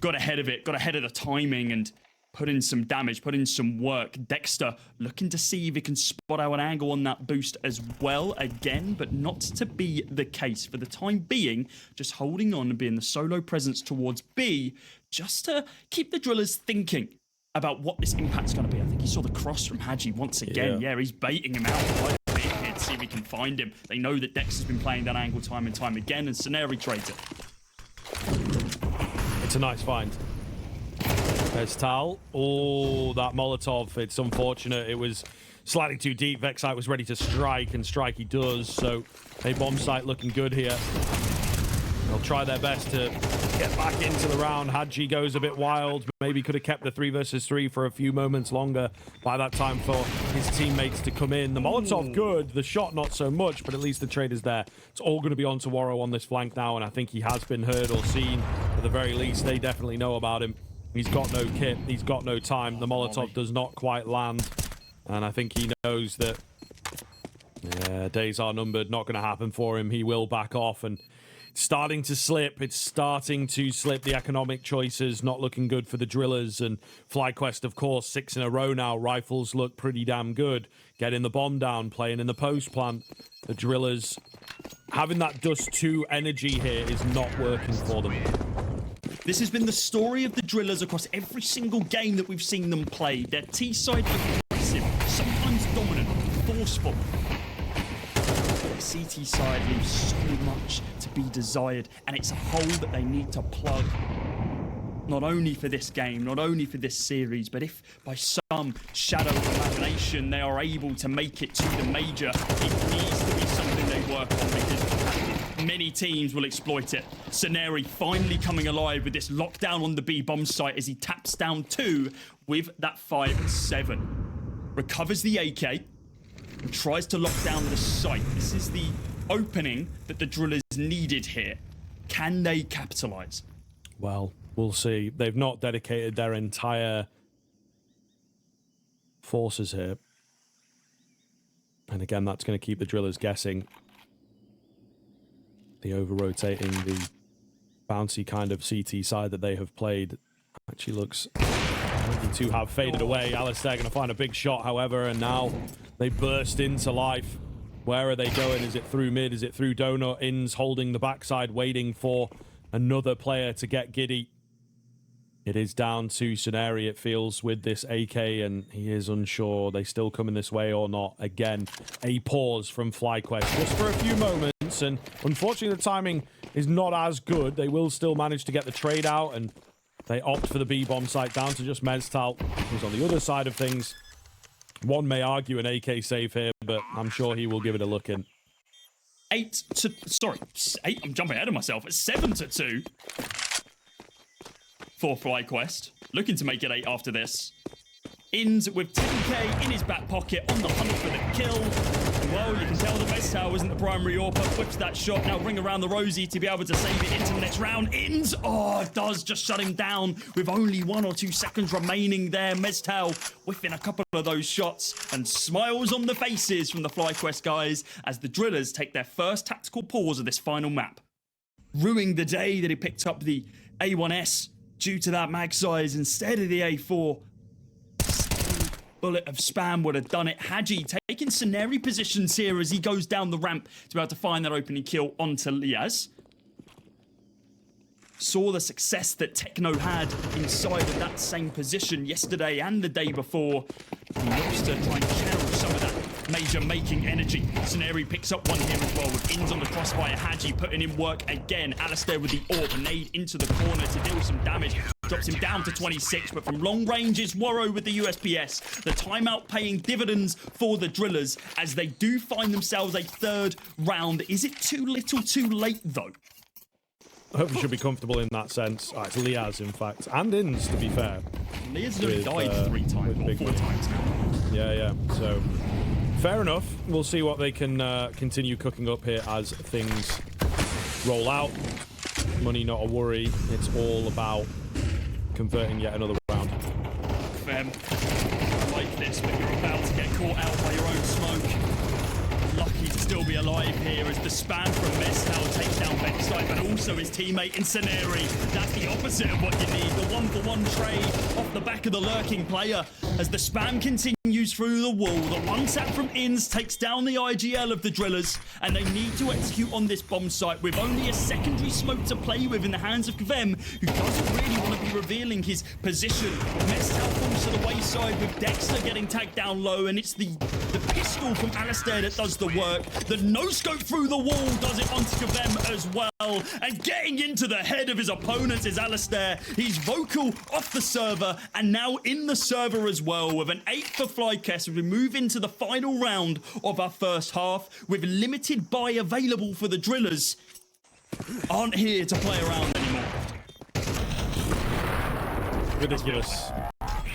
got ahead of it, got ahead of the timing, and put in some damage, put in some work. Dexter looking to see if he can spot out an angle on that boost as well again, but not to be the case for the time being. Just holding on and being the solo presence towards B, just to keep the drillers thinking about what this impact's going to be. I think he saw the cross from Hadji once again. Yeah, he's baiting him out quite a bit here to see if he can find him. They know that Dexter's been playing that angle time and time again, and Scenario trades it. It's a nice find. There's Tal. Oh, that Molotov. It's unfortunate. It was slightly too deep. Vexite was ready to strike, and strike he does. So a bomb site looking good here. They'll try their best to get back into the round. Hadji goes a bit wild. Maybe could have kept the 3 versus 3 for a few moments longer by that time for his teammates to come in. The Molotov good, the shot not so much, but at least the trade is there. It's all going to be on to Warrow on this flank now, and I think he has been heard or seen. At the very least, they definitely know about him. He's got no kit. He's got no time. The Molotov does not quite land, and I think he knows that days are numbered. Not going to happen for him. He will back off, and starting to slip. It's starting to slip. The economic choices not looking good for the drillers. And FlyQuest, of course, 6 in a row now. Rifles look pretty damn good. Getting the bomb down, playing in the post plant. The drillers having that Dust 2 energy here is not working for them. This has been the story of the drillers across every single game that we've seen them play. Their T-side aggressive, sometimes dominant, forceful. CT side leaves so much to be desired, and it's a hole that they need to plug, not only for this game, not only for this series, but if by some shadow of imagination they are able to make it to the major, it needs to be something they work on, because many teams will exploit it. Scenario finally coming alive with this lockdown on the B bomb site as he taps down 2 with that 5-7. Recovers the AK, and tries to lock down the site. This is the opening that the drillers needed here. Can they capitalize? Well, we'll see. They've not dedicated their entire forces here. And again, that's going to keep the drillers guessing. The over-rotating, the bouncy kind of CT side that they have played actually looks to have faded away. Alistair going to find a big shot, however, and now they burst into life. Where are they going? Is it through mid? Is it through donut? Inns holding the backside, waiting for another player to get giddy. It is down to Scenario, it feels, with this AK, and he is unsure. They still coming this way or not. Again, a pause from FlyQuest just for a few moments, and unfortunately the timing is not as good. They will still manage to get the trade out, and they opt for the B-bomb site down to just MongolZ, who's on the other side of things. One may argue an AK save here, but I'm sure he will give it a look in. 8, I'm jumping ahead of myself. It's 7-2. for FlyQuest. Looking to make it 8 after this. Ins with 10k in his back pocket on the hunt for the kill. And well, you can tell that MongolZ wasn't the primary AWP. Whips that shot. Now ring around the Rosie to be able to save it into the next round. Ins, does just shut him down with only 1 or 2 seconds remaining there. MongolZ whiffing a couple of those shots, and smiles on the faces from the FlyQuest guys as the Drillers take their first tactical pause of this final map. Ruining the day that he picked up the A1S due to that mag size instead of the A4. Bullet of spam would have done it. Haji taking scenario positions here as he goes down the ramp to be able to find that opening kill onto Liaz. Saw the success that Techno had inside of that same position yesterday and the day before. He looks to try and channel some of that major making energy. Scenario picks up one here as well with Ins on the crossfire. Haji putting in work again. Alistair with the AWP, nade into the corner to deal some damage. Drops him down to 26, but from long range is Worro with the USPS. The timeout paying dividends for the Drillers as they do find themselves a 3rd round. Is it too little too late though? I hope you should be comfortable in that sense. It's Liaz, in fact, and Ins, to be fair. Liaz has only died 3 times, or 4 times now. Yeah. So, fair enough. We'll see what they can continue cooking up here as things roll out. Money not a worry. It's all about converting yet another round. Fem, I like this, but you're about to get caught out by your own smoke. Lucky to still be alive here as the spam from MongolZ takes down Backside, but also his teammate in Scenari. That's the opposite of what you need. The 1-for-1 trade off the back of the lurking player as the spam continues through the wall. The one tap from Ins takes down the IGL of the Drillers, and they need to execute on this bomb site with only a secondary smoke to play with in the hands of Kvem, who doesn't really want to be revealing his position. MongolZ falls to the wayside with Dexter getting tagged down low, and it's the pistol from Alistair that does the work. The no-scope through the wall does it onto Kvem as well, and getting into the head of his opponent is Alistair. He's vocal off the server, and now in the server as well, with an 8 for FlyQuest as we move into the final round of our first half, with limited buy available for the Drillers. Aren't here to play around anymore. Ridiculous.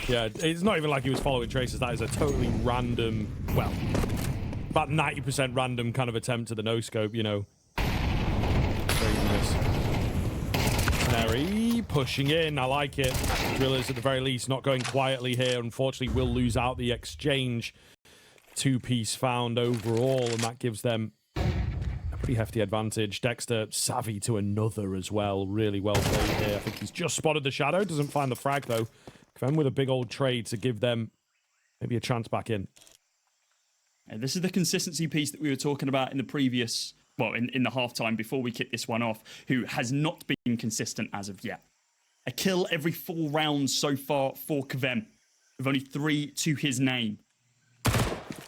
Yeah, it's not even like he was following traces. That is a totally random, well, about 90% random kind of attempt to the no-scope, you know. Craziness. Canary pushing in. I like it. Drillers, at the very least, not going quietly here. Unfortunately, will lose out the exchange. 2-piece found overall, and that gives them a pretty hefty advantage. Dexter savvy to another as well. Really well played here. I think he's just spotted the shadow. Doesn't find the frag, though. Kvem with a big old trade to give them maybe a chance back in. And this is the consistency piece that we were talking about in the previous, well, in the halftime before we kick this one off, who has not been consistent as of yet. A kill every 4 rounds so far for Kvem, with only 3 to his name.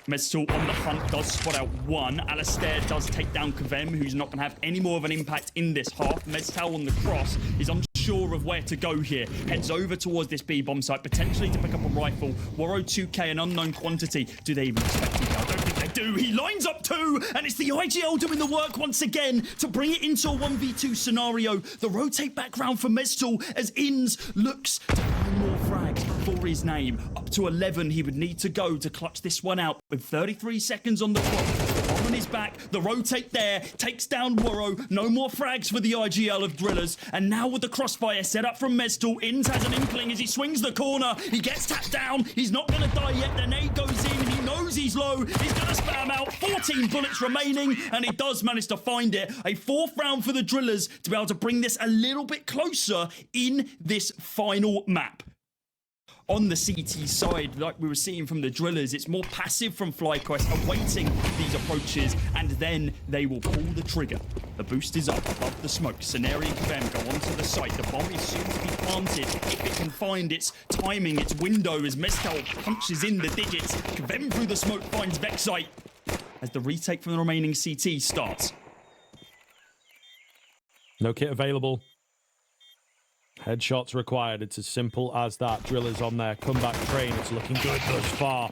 MongolZ on the hunt does spot out 1. Alistair does take down Kvem, who's not going to have any more of an impact in this half. MongolZ on the cross is unsure of where to go here. Heads over towards this B bomb site, potentially to pick up a rifle. Worro 2k, an unknown quantity. Do they even expect him? I don't think they do. He lines up 2, and it's the IGL doing the work once again to bring it into a 1v2 scenario. The rotate back round for MongolZ as Ins looks to find more frags for his name. Up to 11 he would need to go to clutch this one out with 33 seconds on the clock. The bomb on his back, the rotate there, takes down Worro. No more frags for the IGL of Drillers, and now with the crossfire set up from MongolZ, Ins has an inkling as he swings the corner. He gets tapped down. He's not going to die yet. The nade goes in. He knows he's low. He's going to spam out. 14 bullets remaining, and he does manage to find it. A 4th round for the Drillers to be able to bring this a little bit closer in this final map. On the CT side, like we were seeing from the Drillers, it's more passive from FlyQuest, awaiting these approaches, and then they will pull the trigger. The boost is up above the smoke. Scenario and Kvem go onto the site. The bomb is soon to be planted if it can find its timing, its window, as MongolZ punches in the digits. Kvem through the smoke finds Vexite as the retake from the remaining CT starts. No kit available. Headshots required. It's as simple as that. Drillers on their comeback train. It's looking good thus far.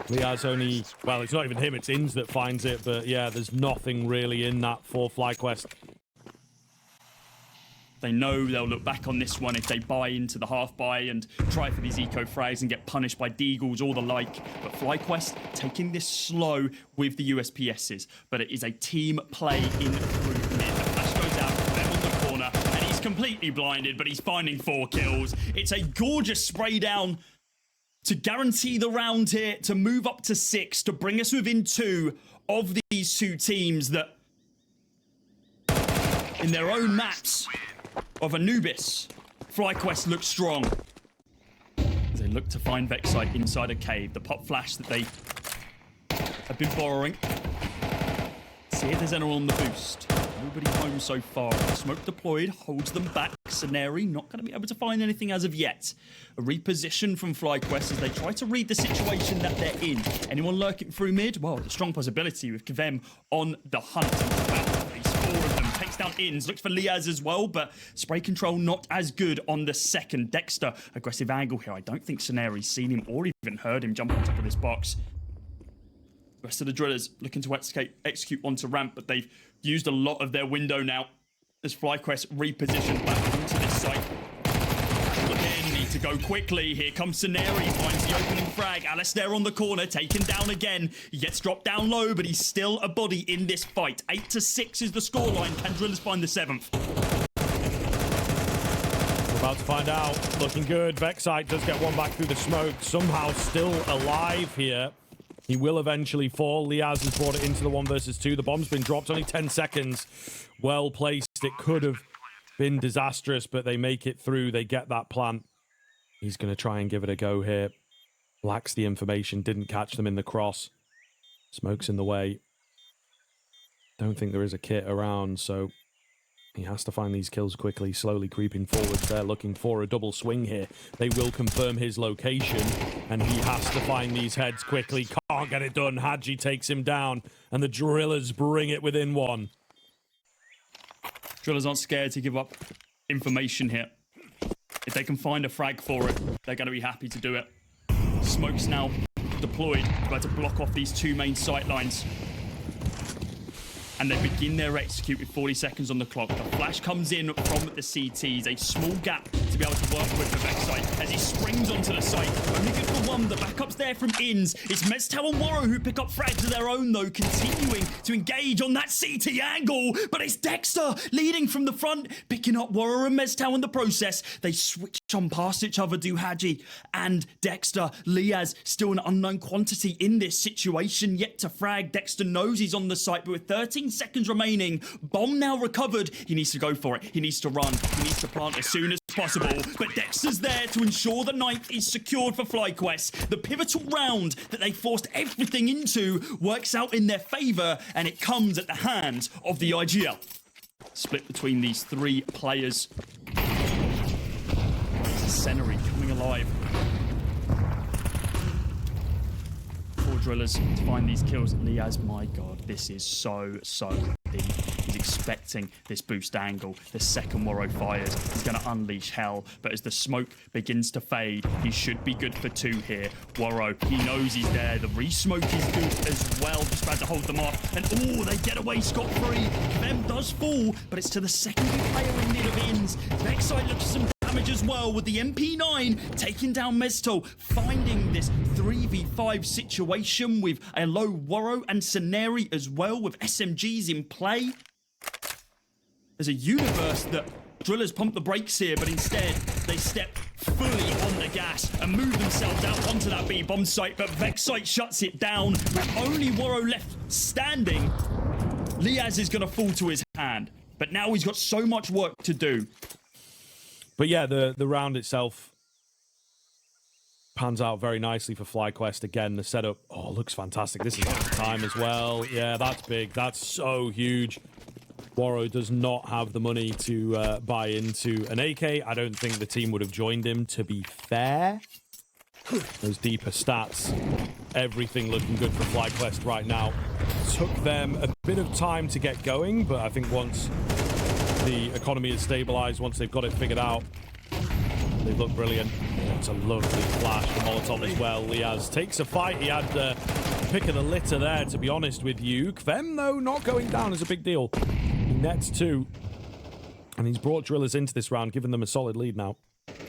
Liaz only... Well, it's not even him. It's Ins that finds it. But yeah, there's nothing really in that for FlyQuest. They know they'll look back on this one if they buy into the half buy and try for these eco frags and get punished by deagles or the like. But FlyQuest taking this slow with the USPSs, but it is a team play in through mid. The flash goes out, them on the corner, and he's completely blinded, but he's finding 4 kills. It's a gorgeous spray down to guarantee the round here, to move up to 6, to bring us within 2 of these 2 teams that, in their own maps of Anubis, FlyQuest looks strong as they look to find Vexite inside a cave. The pop flash that they have been borrowing. See if there's anyone on the boost. Nobody home so far. Smoke deployed, holds them back. Scenario not going to be able to find anything as of yet. A reposition from FlyQuest as they try to read the situation that they're in. Anyone lurking through mid? Well, a strong possibility with Kavem on the hunt. He's 4 of them. Takes down Inns. Looks for Liaz as well, but spray control not as good on the second. Dexter, aggressive angle here. I don't think Scenari's seen him or even heard him jump on top of this box. Rest of the drillers looking to execute onto ramp, but they've used a lot of their window now as FlyQuest repositioned back onto this site. Again, need to go quickly. Here comes Scenari, finds the opening frag. Alistair on the corner, taken down again. He gets dropped down low, but he's still a body in this fight. 8-6 is the scoreline. Can drillers find the 7th? We're about to find out. Looking good. Vexite does get one back through the smoke. Somehow still alive here. He will eventually fall. Liaz has brought it into the 1 versus 2. The bomb's been dropped. Only 10 seconds. Well placed. It could have been disastrous, but they make it through. They get that plant. He's going to try and give it a go here. Lacks the information. Didn't catch them in the cross. Smoke's in the way. Don't think there is a kit around, so he has to find these kills quickly, slowly creeping forwards. They're looking for a double swing here. They will confirm his location, and he has to find these heads quickly. Can't get it done. Hadji takes him down, and the drillers bring it within 1. Drillers aren't scared to give up information here. If they can find a frag for it, they're going to be happy to do it. Smoke's now deployed, about to block off these 2 main sight lines. And they begin their execute with 40 seconds on the clock. The flash comes in from the CTs, a small gap to be able to work with for Vexite as he springs onto the site. Only good for 1, the backup's there from Inns. It's Meztal and Waro who pick up frags of their own though, continuing to engage on that CT angle. But it's Dexter leading from the front, picking up Waro and Meztal in the process. They switch on past each other, do Hadji and Dexter. Liaz still an unknown quantity in this situation, yet to frag. Dexter knows he's on the site, but with 13 seconds remaining, bomb now recovered. He needs to go for it. He needs to run. He needs to plant as soon as possible. But Dexter's there to ensure the 9th is secured for FlyQuest. The pivotal round that they forced everything into works out in their favor, and it comes at the hands of the IGL. Split between these 3 players. Scenery coming alive. 4 drillers to find these kills. Liaz, my god, this is so deep. He's expecting this boost angle. The second Waro fires. He's going to unleash hell. But as the smoke begins to fade, he should be good for 2 here. Waro, he knows he's there. The re-smoke is good as well. Just about to hold them off. And oh, they get away scot-free. Them does fall, but it's to the secondary player in mid of Inns. Vexite looks some damage as well with the MP9 taking down Meztal, finding this 3v5 situation with a low Waro and Scenari as well with SMGs in play. There's a universe that drillers pump the brakes here, but instead they step fully on the gas and move themselves out onto that B-bomb site, but Vexite shuts it down with only Waro left standing. Liaz is going to fall to his hand, but now he's got so much work to do. But yeah, the round itself pans out very nicely for FlyQuest. Again, the setup, oh, looks fantastic. This is at the time as well. Yeah, that's big. That's so huge. Waro does not have the money to buy into an AK. I don't think the team would have joined him, to be fair. Those deeper stats, everything looking good for FlyQuest right now. Took them a bit of time to get going, but I think once the economy is stabilized, once they've got it figured out, they look brilliant. It's a lovely flash from Molotov as well. Liaz takes a fight. He had the pick of the litter there, to be honest with you. Kvem, though, not going down is a big deal. He nets 2. And he's brought Drillers into this round, giving them a solid lead now.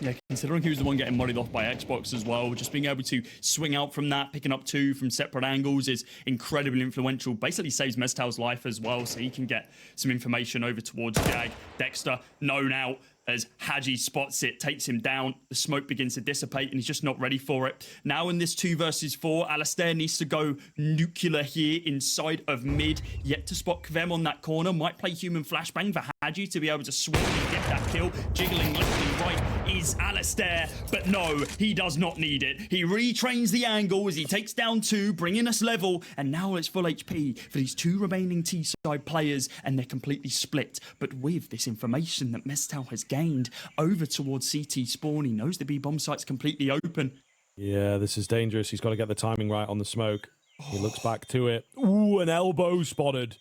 Yeah, considering he was the one getting muddied off by Xbox as well, just being able to swing out from that, picking up 2 from separate angles is incredibly influential. Basically saves Meztal's life as well, so he can get some information over towards Jag. Dexter known out as Haji spots it, takes him down. The smoke begins to dissipate, and he's just not ready for it. Now in this 2 versus 4, Alistair needs to go nuclear here inside of mid. Yet to spot Kvem on that corner. Might play human flashbang for Haji to be able to swing and get that kill. Jiggling left and right is Alistair, but no, he does not need it. He retrains the angle as he takes down 2, bringing us level, and now it's full HP for these 2 remaining T-side players, and they're completely split. But with this information that Meztal has gained over towards CT spawn, he knows the B bomb site's completely open. Yeah, this is dangerous. He's got to get the timing right on the smoke. He looks back to it. Ooh, an elbow spotted.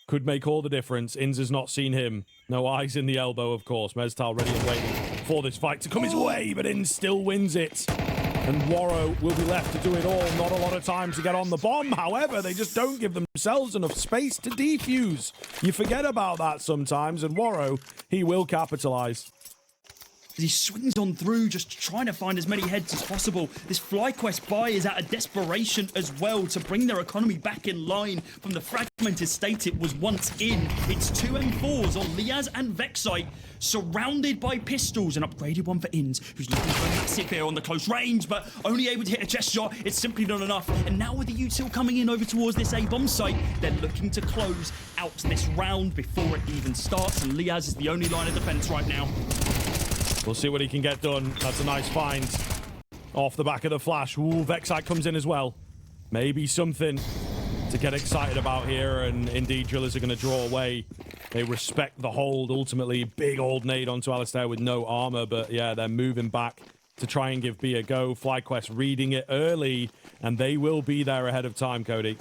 Could make all the difference. Inz has not seen him. No eyes in the elbow, of course. Meztal ready and waiting for this fight to come his way, but Inz still wins it. And Warrow will be left to do it all. Not a lot of time to get on the bomb. However, they just don't give themselves enough space to defuse. You forget about that sometimes, and Warrow, he will capitalize. He swings on through, just trying to find as many heads as possible. This FlyQuest buy is out of desperation as well to bring their economy back in line from the fragmented state it was once in. It's 2 M4s on Liaz and Vexite, surrounded by pistols. An upgraded one for Inz, who's looking for a massive here on the close range, but only able to hit a chest shot. It's simply not enough. And now with the util coming in over towards this A-bomb site, they're looking to close out this round before it even starts. And Liaz is the only line of defense right now. We'll see what he can get done. That's a nice find off the back of the flash. Ooh, Vexite comes in as well. Maybe something to get excited about here, and indeed Drillers are going to draw away. They respect the hold. Ultimately, big old nade onto Alistair with no armor, but yeah, they're moving back to try and give B a go. FlyQuest reading it early, and they will be there ahead of time, Cody.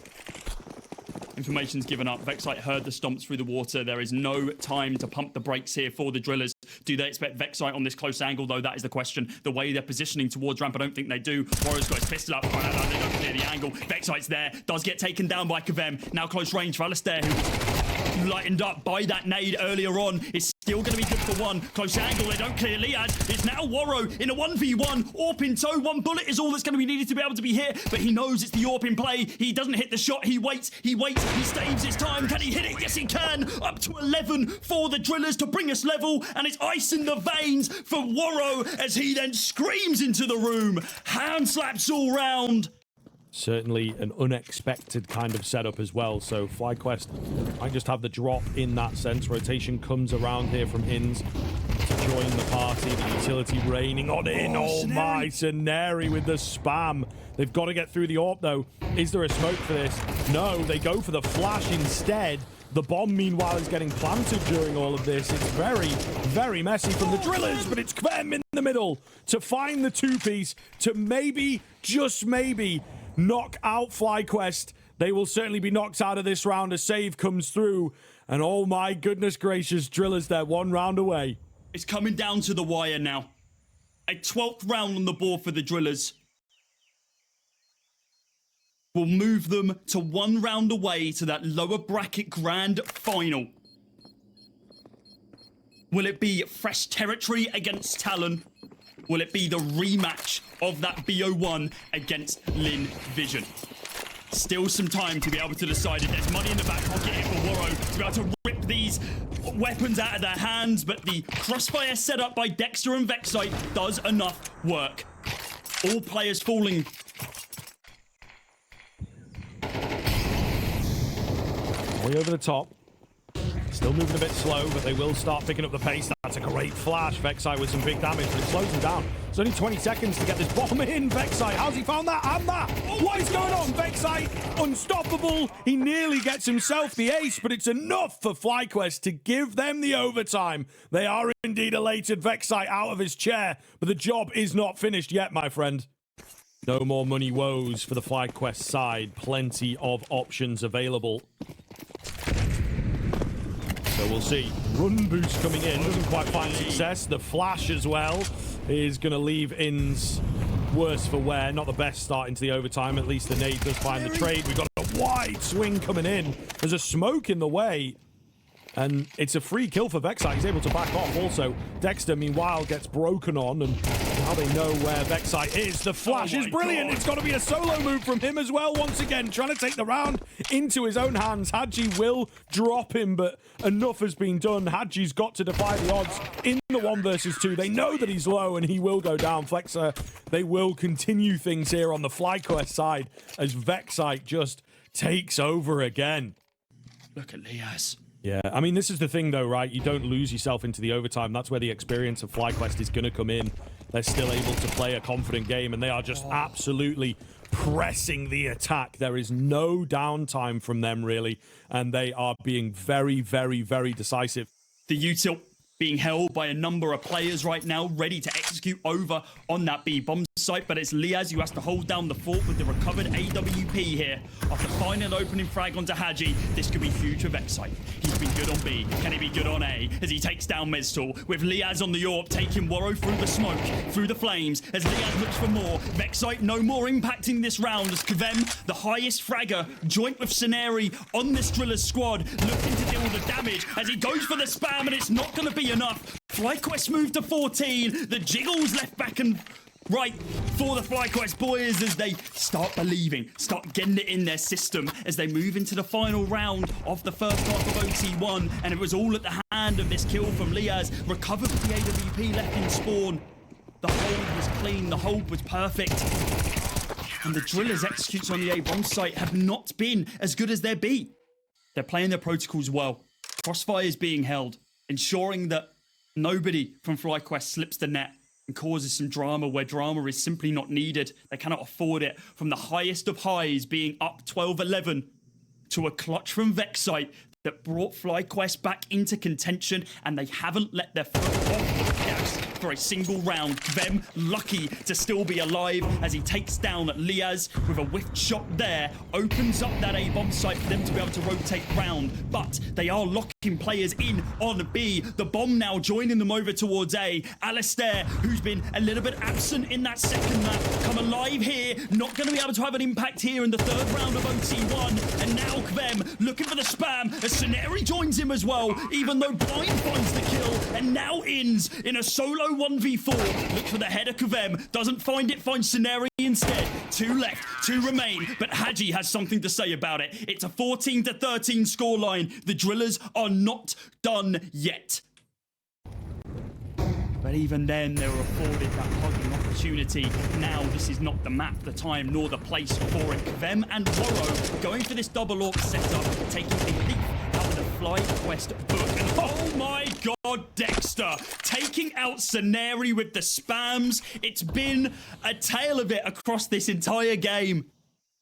Information's given up. Vexite heard the stomps through the water. There is no time to pump the brakes here for the Drillers. Do they expect Vexite on this close angle, though? That is the question. The way they're positioning towards ramp, I don't think they do. Warrior's got his pistol up. They don't clear the angle. Vexite's there. Does get taken down by Kvem. Now close range for Alistair, who lightened up by that nade earlier on. Is still going to be good for 1. Close angle. They don't clear Liaz. It's now Warrow in a 1v1. Orp in tow. 1 bullet is all that's going to be needed to be able to be hit. But he knows it's the Orp in play. He doesn't hit the shot. He waits. He waits. He staves his time. Can he hit it? Yes, he can. Up to 11 for the Drillers to bring us level. And it's ice in the veins for Warrow as he then screams into the room. Hand slaps all round. Certainly an unexpected kind of setup as well. So FlyQuest might just have the drop in that sense. Rotation comes around here from Inz to join the party. The utility raining on in. Oh my, Scenari with the spam. They've got to get through the AWP though. Is there a smoke for this? No, they go for the flash instead. The bomb, meanwhile, is getting planted during all of this. It's very, very messy from the Drillers, but it's Kvem in the middle to find the 2-piece to maybe, just maybe, knock out FlyQuest. They will certainly be knocked out of this round. A save comes through, and oh my goodness gracious, Drillers, they're 1 round away. It's coming down to the wire now. A 12th round on the board for the Drillers will move them to 1 round away to that lower bracket grand final. Will it be fresh territory against Talon? Will it be the rematch of that BO1 against Lynn Vision? Still some time to be able to decide it. There's money in the back pocket here for Warrow to be able to rip these weapons out of their hands, but the crossfire set up by Dexter and Vexite does enough work. All players falling. Way over the top. Still moving a bit slow, but they will start picking up the pace. That's a great flash. Vexite with some big damage, but it slows him down. It's only 20 seconds to get this bomb in. Vexite, how's he found that? And that! What is going on? Vexite, unstoppable. He nearly gets himself the ace, but it's enough for FlyQuest to give them the overtime. They are indeed elated. Vexite out of his chair, but the job is not finished yet, my friend. No more money woes for the FlyQuest side. Plenty of options available. So we'll see. Run boost coming in. Doesn't quite find success. The flash as well is going to leave Inz worse for wear. Not the best start into the overtime. At least the nade does find the trade. We've got a wide swing coming in. There's a smoke in the way. And it's a free kill for Vexite. He's able to back off. Also, Dexter, meanwhile, gets broken on, and now they know where Vexite is. The flash is brilliant. It's got to be a solo move from him as well. Once again, trying to take the round into his own hands. Hadji will drop him, but enough has been done. Hadji's got to defy the odds in the 1 versus 2. They know that he's low, and he will go down. Flexer, they will continue things here on the FlyQuest side as Vexite just takes over again. Look at Liaz. Yeah, I mean, this is the thing, though, right? You don't lose yourself into the overtime. That's where the experience of FlyQuest is going to come in. They're still able to play a confident game, and they are just absolutely pressing the attack. There is no downtime from them, really, and they are being very, very, very decisive. The util being held by a number of players right now, ready to execute over on that B bomb site, but it's Liaz who has to hold down the fort with the recovered AWP here. After finding an opening frag onto Hadji, this could be huge for Vexite. He's been good on B. Can he be good on A? As he takes down Meztal, with Liaz on the AWP, taking Warrow through the smoke, through the flames, as Liaz looks for more. Vexite no more impacting this round, as Kvem, the highest fragger, joint with Sceneri on this DRILLAS squad, looking to deal with the damage, as he goes for the spam, and it's not going to be enough. FlyQuest moved to 14. The jiggles left back and right for the FlyQuest boys as they start believing, start getting it in their system as they move into the final round of the first half of OT1. And it was all at the hand of this kill from Liaz, recovered with the AWP left in spawn. The hold was clean, the hold was perfect. And the DRILLAS executes on the A bomb site have not been as good as their B. They're playing their protocols well. Crossfire is being held, ensuring that nobody from FlyQuest slips the net and causes some drama where drama is simply not needed. They cannot afford it. From the highest of highs being up 12-11 to a clutch from Vexite that brought FlyQuest back into contention, and they haven't let their foot off the gas for a single round. Kvem lucky to still be alive as he takes down Liaz with a whiffed shot there, opens up that A bomb site for them to be able to rotate round, but they are locking players in on B. The bomb now joining them over towards A. Alistair, who's been a little bit absent in that second map, come alive here, not going to be able to have an impact here in the third round of OT1, and now Kvem looking for the spam as Sceneri joins him as well, even though Blind finds the kill, and now ends in a solo 1v4. Looks for the header. Kvem doesn't find it, finds Sceneri instead. 2 left, 2 remain, but Hadji has something to say about it. It's a 14-13 scoreline. The DRILLAS are not done yet. But even then, they were afforded that hugging opportunity. Now, this is not the map, the time, nor the place for it. Kvem and Warrow going for this double AWP setup, taking a leap out of the FlyQuest book. And oh my god, Dexter taking out Sceneri with the spams. It's been a tale of it across this entire game.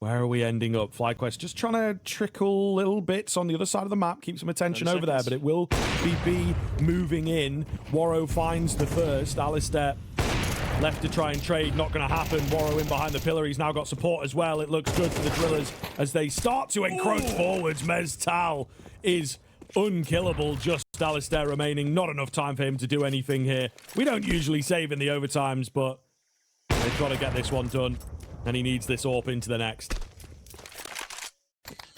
Where are we ending up? FlyQuest just trying to trickle little bits on the other side of the map, keep some attention over there, but it will be B moving in. Warrow finds the first. Alistair left to try and trade, not going to happen. Warrow in behind the pillar. He's now got support as well. It looks good for the DRILLAS as they start to encroach forwards. Meztal is unkillable, just Alistair remaining. Not enough time for him to do anything here. We don't usually save in the overtimes, but they've got to get this one done. And he needs this AWP into the next.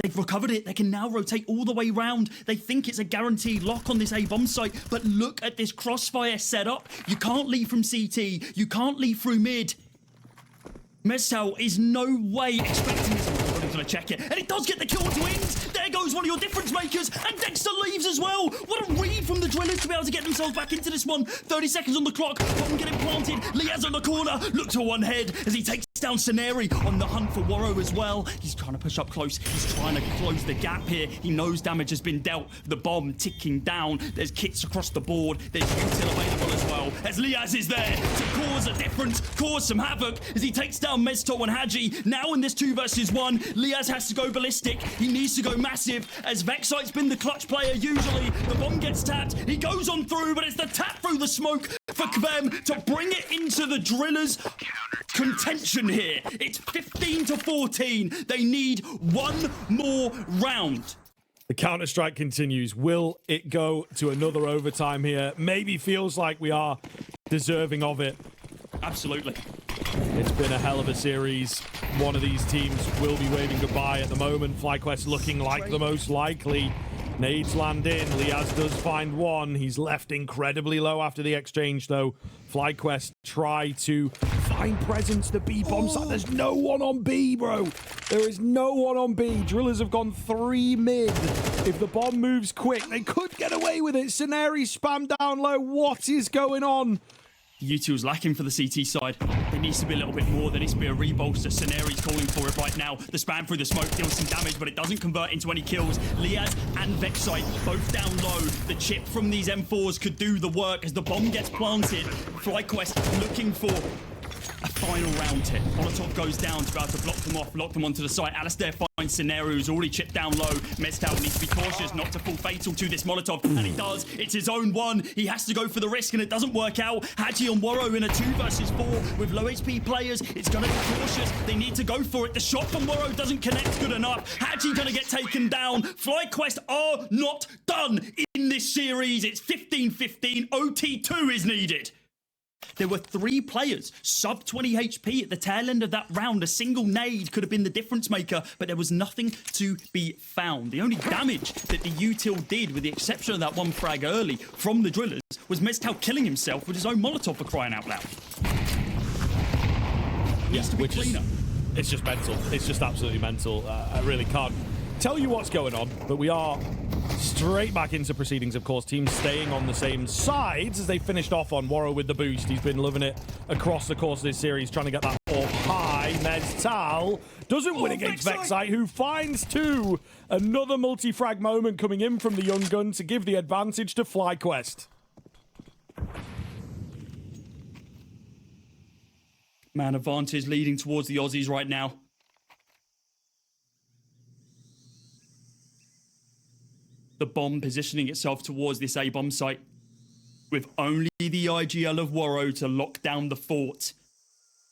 They've recovered it. They can now rotate all the way round. They think it's a guaranteed lock on this A bomb site. But look at this crossfire setup. You can't leave from CT. You can't leave through mid. Meztal is no way expecting this. I'm going to check it. And it does get the kill to wins. There goes one of your difference makers. And Dexter leaves as well. What a read from the DRILLAS to be able to get themselves back into this one. 30 seconds on the clock. Bomb getting planted. Liaz on the corner. Looks for one head as he takes down Sceneri on the hunt for Warrow as well. He's trying to push up close. He's trying to close the gap here. He knows damage has been dealt. The bomb ticking down. There's kits across the board. There's util available as well. As Liaz is there to cause a difference, cause some havoc as he takes down Meztal and Hadji. Now in this 2 versus 1, Liaz has to go ballistic. He needs to go massive as Vexite's been the clutch player usually. The bomb gets tapped. He goes on through, but it's the tap through the smoke for Kvem to bring it into the DRILLAS contention here. It's 15-14. They need one more round. The counter-strike continues. Will it go to another overtime here? Maybe feels like we are deserving of it. Absolutely. It's been a hell of a series. One of these teams will be waving goodbye at the moment. FlyQuest looking like the most likely. Nades land in. Liaz does find one. He's left incredibly low after the exchange, though. FlyQuest try to find presence. The B bomb site. There's no one on B, bro. There is no one on B. Drillers have gone 3 mid. If the bomb moves quick, they could get away with it. Scenari spam down low. What is going on? Util's lacking for the CT side. There needs to be a little bit more. There needs to be a rebolster. Scenari's calling for it right now. The spam through the smoke deals some damage, but it doesn't convert into any kills. Liaz and Vexite both down low. The chip from these M4s could do the work as the bomb gets planted. FlyQuest looking for a final round hit. Molotov goes down to be able to block them off, lock them onto the site. Alistair finds Scenario, who's already chipped down low. MongolZ needs to be cautious not to fall fatal to this Molotov, and he does. It's his own one. He has to go for the risk, and it doesn't work out. Hadji on Worro in a 2 versus 4 with low HP players. It's going to be cautious. They need to go for it. The shot from Worro doesn't connect good enough. Hadji going to get taken down. FlyQuest are not done in this series. It's 15-15. OT2 is needed. There were 3 players, sub 20 HP at the tail end of that round. A single nade could have been the difference maker, but there was nothing to be found. The only damage that the Util did, with the exception of that one frag early from the Drillers, was MongolZ killing himself with his own Molotov, for crying out loud. Needs to be cleaner. It's just mental. It's just absolutely mental. I really can't tell you what's going on, but we are straight back into proceedings, of course. Teams staying on the same sides as they finished off on Worro with the boost. He's been loving it across the course of this series, trying to get that up high. MongolZ doesn't win against Vexite, who finds 2. Another multi-frag moment coming in from the young gun to give the advantage to FlyQuest. Man advantage leading towards the Aussies right now. The bomb positioning itself towards this A-bomb site, with only the IGL of Worro to lock down the fort.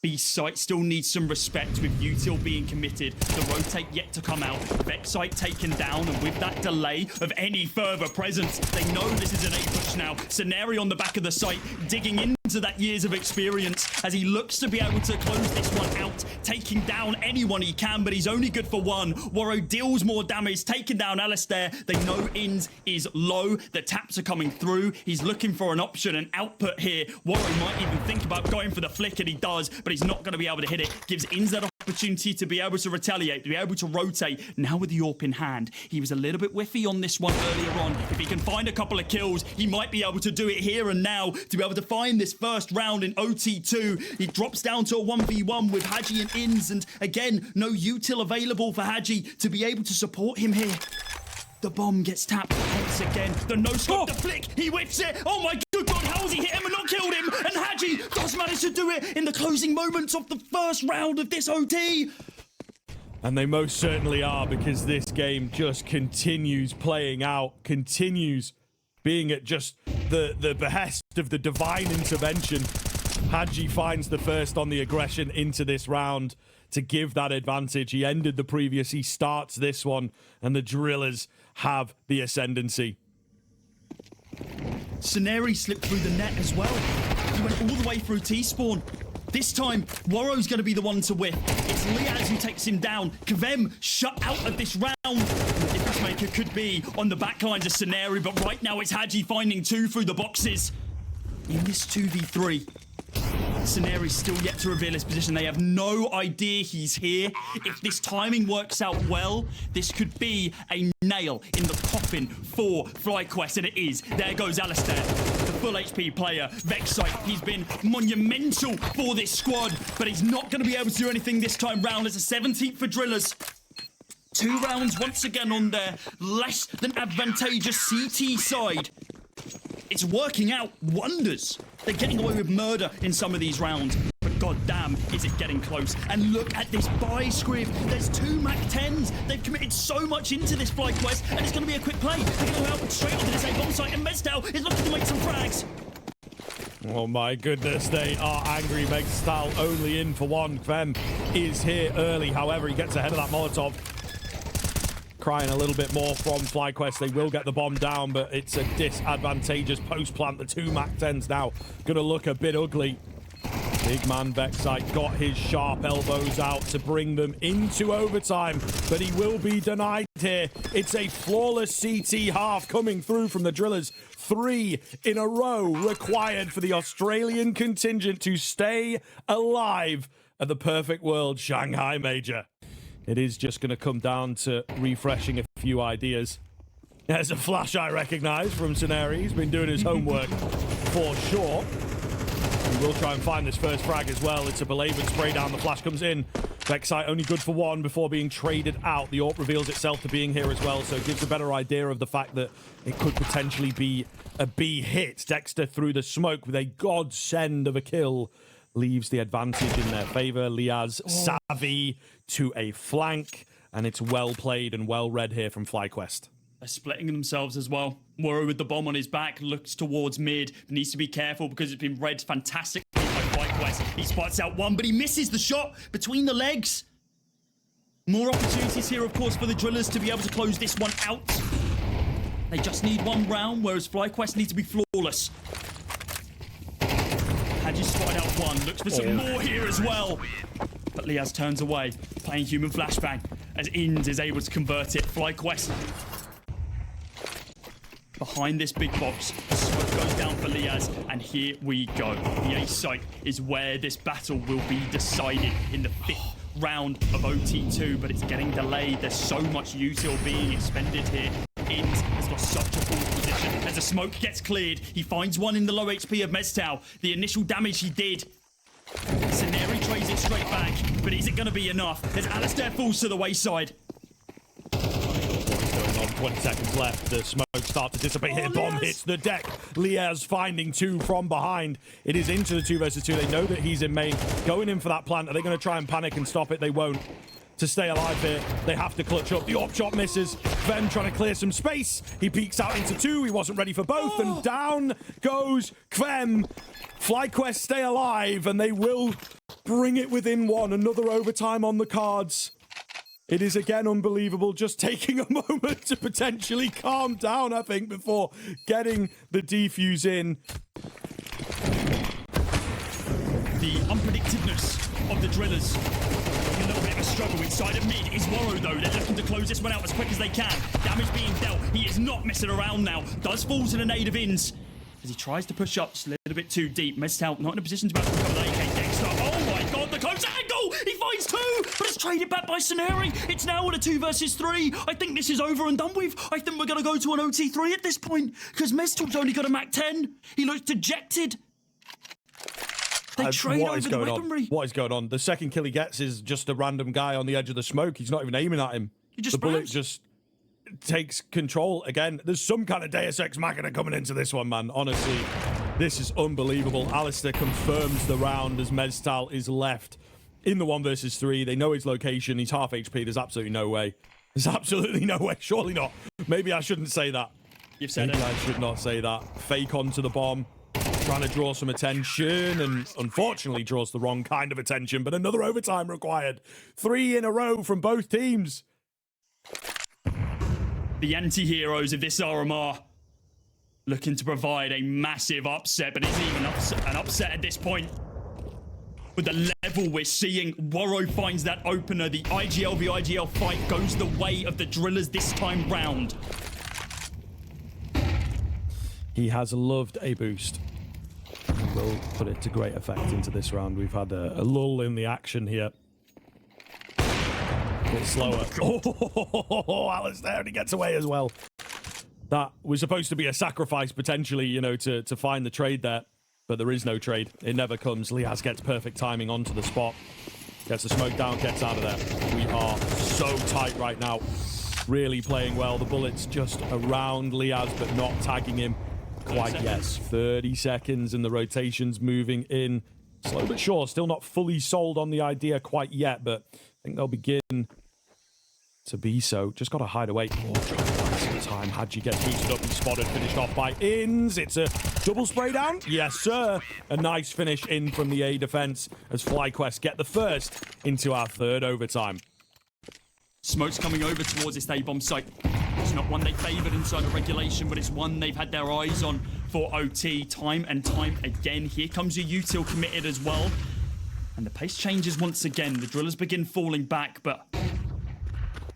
B site still needs some respect, with Util being committed. The rotate yet to come out. Vexite taken down, and with that delay of any further presence, they know this is an A-push now. Scenario on the back of the site, digging into that years of experience as he looks to be able to close this one out, taking down anyone he can, but he's only good for 1. Worro deals more damage, taking down Alistair. They know Ins is low. The taps are coming through. He's looking for an option, an output here. Worro might even think about going for the flick, and he does, but he's not going to be able to hit it. Gives Ins that opportunity to be able to retaliate, to be able to rotate. Now with the AWP in hand, he was a little bit whiffy on this one earlier on. If he can find a couple of kills, he might be able to do it here and now to be able to find this first round in OT2. He drops down to a 1v1 with Hadji and Ins, and again, no util available for Hadji to be able to support him here. The bomb gets tapped once again. The no-scope, the flick, he whiffs it. Oh my good God, how has he hit him and not killed him? And Hadji does manage to do it in the closing moments of the first round of this OT. And they most certainly are, because this game just continues playing out, continues being at just the behest of the divine intervention. Hadji finds the first on the aggression into this round to give that advantage. He ended the previous, he starts this one, and the Drillers have the ascendancy. Scenari slipped through the net as well. He went all the way through T-spawn. This time, Worro's going to be the one to whip. It's Liaz who takes him down. Kvem shut out of this round. The difference maker could be on the backlines of Scenari, but right now it's Hadji finding 2 through the boxes. In this 2v3, Scenari's still yet to reveal his position. They have no idea he's here. If this timing works out well, this could be a nail in the coffin for FlyQuest, and it is. There goes Alistair, the full HP player. Vexite, he's been monumental for this squad, but he's not going to be able to do anything this time round. It's a 17th for Drillers. 2 rounds once again on their less than advantageous CT side. It's working out wonders. They're getting away with murder in some of these rounds, but goddamn, is it getting close. And look at this buy script. There's 2 MAC-10s. They've committed so much into this FlyQuest, and it's going to be a quick play. They're going to go out straight onto this A-bomb site, and MongolZ is looking to make some frags. Oh my goodness, they are angry. MongolZ only in for 1. Kvem is here early. However, he gets ahead of that Molotov. Crying a little bit more from FlyQuest. They will get the bomb down, but it's a disadvantageous post-plant. The 2 MAC-10s now gonna look a bit ugly. Big man Vexite got his sharp elbows out to bring them into overtime, but he will be denied here. It's a flawless CT half coming through from the Drillers. 3 in a row required for the Australian contingent to stay alive at the Perfect World Shanghai Major. It is just going to come down to refreshing a few ideas. There's a flash I recognize from Scenari. He's been doing his homework for sure. We will try and find this first frag as well. It's a belabored spray down. The flash comes in. Vexite only good for 1 before being traded out. The AWP reveals itself to being here as well, so it gives a better idea of the fact that it could potentially be a B hit. Dexter through the smoke with a godsend of a kill leaves the advantage in their favor. Liaz savvy to a flank, and it's well played and well read here from FlyQuest. They're splitting themselves as well. Moro with the bomb on his back looks towards mid. Needs to be careful because it's been read fantastically by FlyQuest. He spots out one, but he misses the shot between the legs. More opportunities here, of course, for the Drillers to be able to close this one out. They just need 1 round, whereas FlyQuest needs to be flawless. Hadji spotted out 1. Looks for some more here as well. But Liaz turns away, playing human flashbang as Inns is able to convert it. FlyQuest behind this big box. Smoke goes down for Liaz, and here we go. The A site is where this battle will be decided in the 5th round of OT2, but it's getting delayed. There's so much util being expended here. Inns has got such a poor position. As the smoke gets cleared, he finds 1 in the low HP of MongolZ. The initial damage he did. Scenari trades it straight back, but is it going to be enough? As Alistair falls to the wayside. 20 seconds left. The smoke starts to dissipate here. Bomb hits the deck. Liaz finding 2 from behind. It is into the 2 versus 2. They know that he's in main. Going in for that plant. Are they going to try and panic and stop it? They won't. To stay alive here, they have to clutch up. The AWP shot misses. Ven trying to clear some space. He peeks out into 2. He wasn't ready for both. And down goes Kvem. FlyQuest stay alive, and they will bring it within 1. Another overtime on the cards. It is again unbelievable, just taking a moment to potentially calm down, I think, before getting the defuse in. The unpredictedness of the Drillers. A little bit of a struggle inside of mid is Woro, though. They're looking to close this one out as quick as they can. Damage being dealt. He is not messing around now. Does fall to the nade of Inns as he tries to push up just a little bit too deep. MongolZ not in a position to be able to recover the AK Dexter. Oh my god, the close angle! He finds 2, but it's traded back by Scenari. It's now at a 2 versus 3. I think this is over and done with. I think we're going to go to an OT3 at this point, because MongolZ's only got a Mac 10. He looks dejected. They trade over the weaponry. What is going on? The second kill he gets is just a random guy on the edge of the smoke. He's not even aiming at him. The bullet just takes control again. There's some kind of Deus Ex Machina coming into this one, man. Honestly, this is unbelievable. Alistair confirms the round as MongolZ is left in the 1 versus 3. They know his location. He's half HP. There's absolutely no way. There's absolutely no way. Surely not. Maybe I shouldn't say that. You've said Maybe it. I should not say that. Fake onto the bomb. Trying to draw some attention, and unfortunately draws the wrong kind of attention, but another overtime required. 3 in a row from both teams. The anti-heroes of this RMR looking to provide a massive upset, but it's even an upset at this point. With the level we're seeing, Woro finds that opener. The IGL v IGL fight goes the way of the Drillers this time round. He has loved a boost. Will put it to great effect into this round. We've had a lull in the action here. A bit slower. Oh, Alistair, and he gets away as well. That was supposed to be a sacrifice, potentially, you know, to find the trade there. But there is no trade. It never comes. Liaz gets perfect timing onto the spot. Gets the smoke down, gets out of there. We are so tight right now. Really playing well. The bullet's just around Liaz, but not tagging him quite yet. 30 seconds and the rotation's moving in. Slow but sure. Still not fully sold on the idea quite yet, but I think they'll begin to be so. Just got to hide away. Oh, time. Hadji gets boosted up and spotted. Finished off by Inns. It's a double spray down. Yes, sir. A nice finish in from the A defense as FlyQuest get the first into our 3rd overtime. Smoke's coming over towards this A-bomb site. It's not one they favoured inside of regulation, but it's one they've had their eyes on for OT time and time again. Here comes your util committed as well. And the pace changes once again. The Drillers begin falling back, but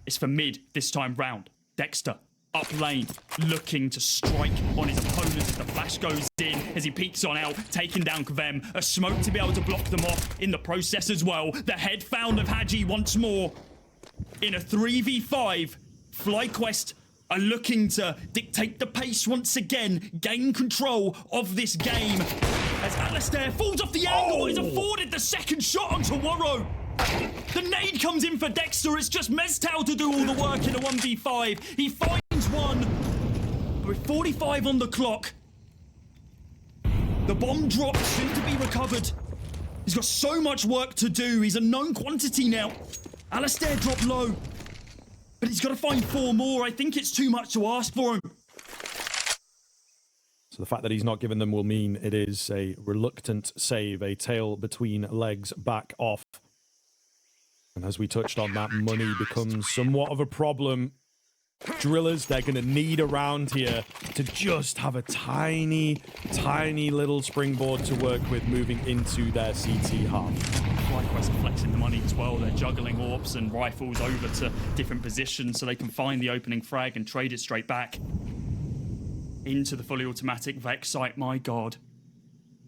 It's for mid this time round. Dexter up lane, looking to strike on his opponents as the flash goes in, as he peeks on out, taking down Kvem. A smoke to be able to block them off in the process as well. The head found of Hadji once more. In a 3v5, FlyQuest are looking to dictate the pace once again, gain control of this game. As Alistair falls off the angle, is afforded the second shot onto Warrow. The nade comes in for Dexter. It's just Meztal to do all the work in a 1v5. He finds one. With 45 on the clock, the bomb drop soon to be recovered. He's got so much work to do. He's a known quantity now. Alistair dropped low, but he's got to find 4 more. I think it's too much to ask for him. So the fact that he's not given them will mean it is a reluctant save, a tail between legs back off. And as we touched on, that money becomes somewhat of a problem. Drillers, they're going to need a round here to just have a tiny, tiny little springboard to work with moving into their CT half. FlyQuest flexing the money as well. They're juggling AWPs and rifles over to different positions so they can find the opening frag and trade it straight back. Into the fully automatic Vex sight. My God.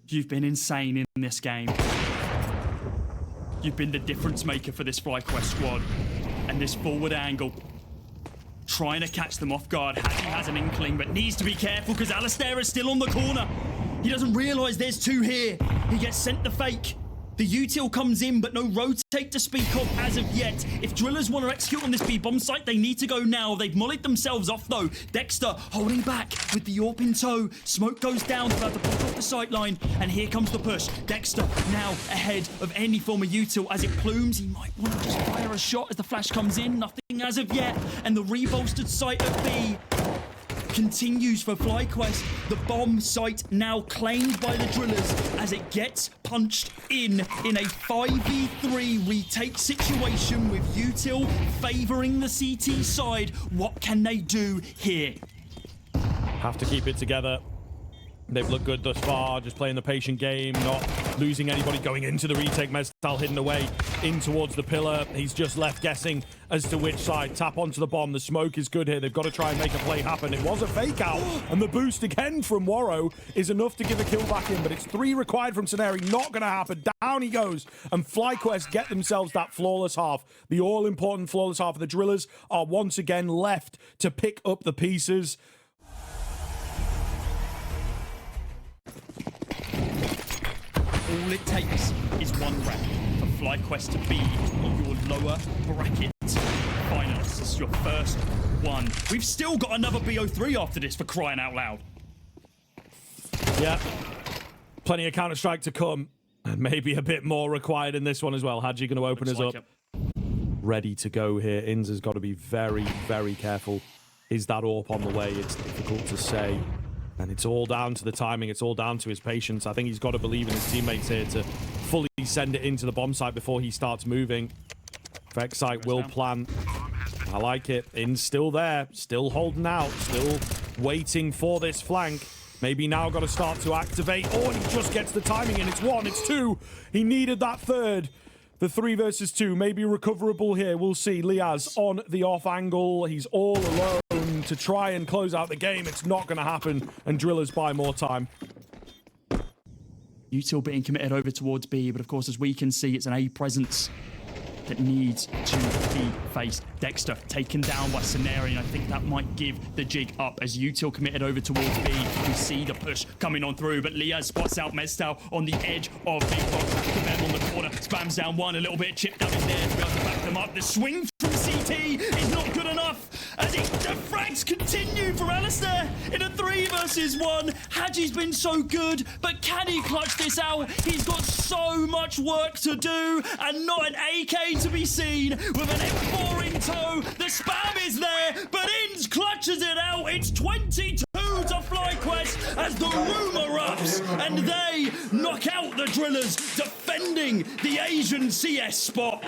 You've been insane in this game. You've been the difference maker for this FlyQuest squad. And this forward angle, trying to catch them off guard. Hadji has an inkling, but needs to be careful because Alistair is still on the corner. He doesn't realise there's 2 here. He gets sent the fake. The util comes in, but no rotate to speak of as of yet. If Drillers want to execute on this B-bomb site, they need to go now. They've mollied themselves off, though. Dexter holding back with the AWP in tow. Smoke goes down, about to push off the sideline, and here comes the push. Dexter now ahead of any form of util. As it plumes, he might want to just fire a shot as the flash comes in. Nothing as of yet, and the rebolstered site of B continues for FlyQuest. The bomb site now claimed by the Drillers as it gets punched in a 5v3 retake situation with util favouring the CT side. What can they do here? Have to keep it together. They've looked good thus far, just playing the patient game, not losing anybody going into the retake. Meztal hidden away in towards the pillar. He's just left guessing as to which side. Tap onto the bomb. The smoke is good here. They've got to try and make a play happen. It was a fake out, and the boost again from Warrow is enough to give a kill back in, but it's 3 required from Saneri. Not going to happen. Down he goes, and FlyQuest get themselves that flawless half. The all-important flawless half of the Drillers are once again left to pick up the pieces. All it takes is 1 round for FlyQuest to be your lower bracket finalists. Your first one. We've still got another BO3 after this, for crying out loud. Yeah, plenty of Counter-Strike to come. And maybe a bit more required in this one as well. Hadji going to open us up. Ready to go here. Inns has got to be very, very careful. Is that AWP on the way? It's difficult to say. And it's all down to the timing. It's all down to his patience. I think he's got to believe in his teammates here to fully send it into the bomb site before he starts moving. Vex site will plant. I like it. In's still there. Still holding out. Still waiting for this flank. Maybe now got to start to activate. Oh, and he just gets the timing in. It's 1, it's 2. He needed that 3rd. The 3 versus 2 may be recoverable here. We'll see. Liaz on the off angle. He's all alone to try and close out the game. It's not going to happen, and Drillers buy more time. Util being committed over towards B, but of course, as we can see, it's an A presence that needs to be faced. Dexter taken down by Saneri, and I think that might give the jig up as Util committed over towards B. We see the push coming on through, but Liaz spots out Meztal on the edge of Big Box. Kvem on the corner, spams down 1, a little bit chipped up in there to be able to back them up. The swing from CT is not good enough as the frags continue for Alistair in a 3 versus 1. Hadji's been so good, but can he clutch this out? He's got so much work to do, and not an AK to be seen with an M4 in tow. The spam is there, but Inns clutches it out. It's 22 to FlyQuest as the room erupts, and they knock out the Drillers, defending the Asian CS spot.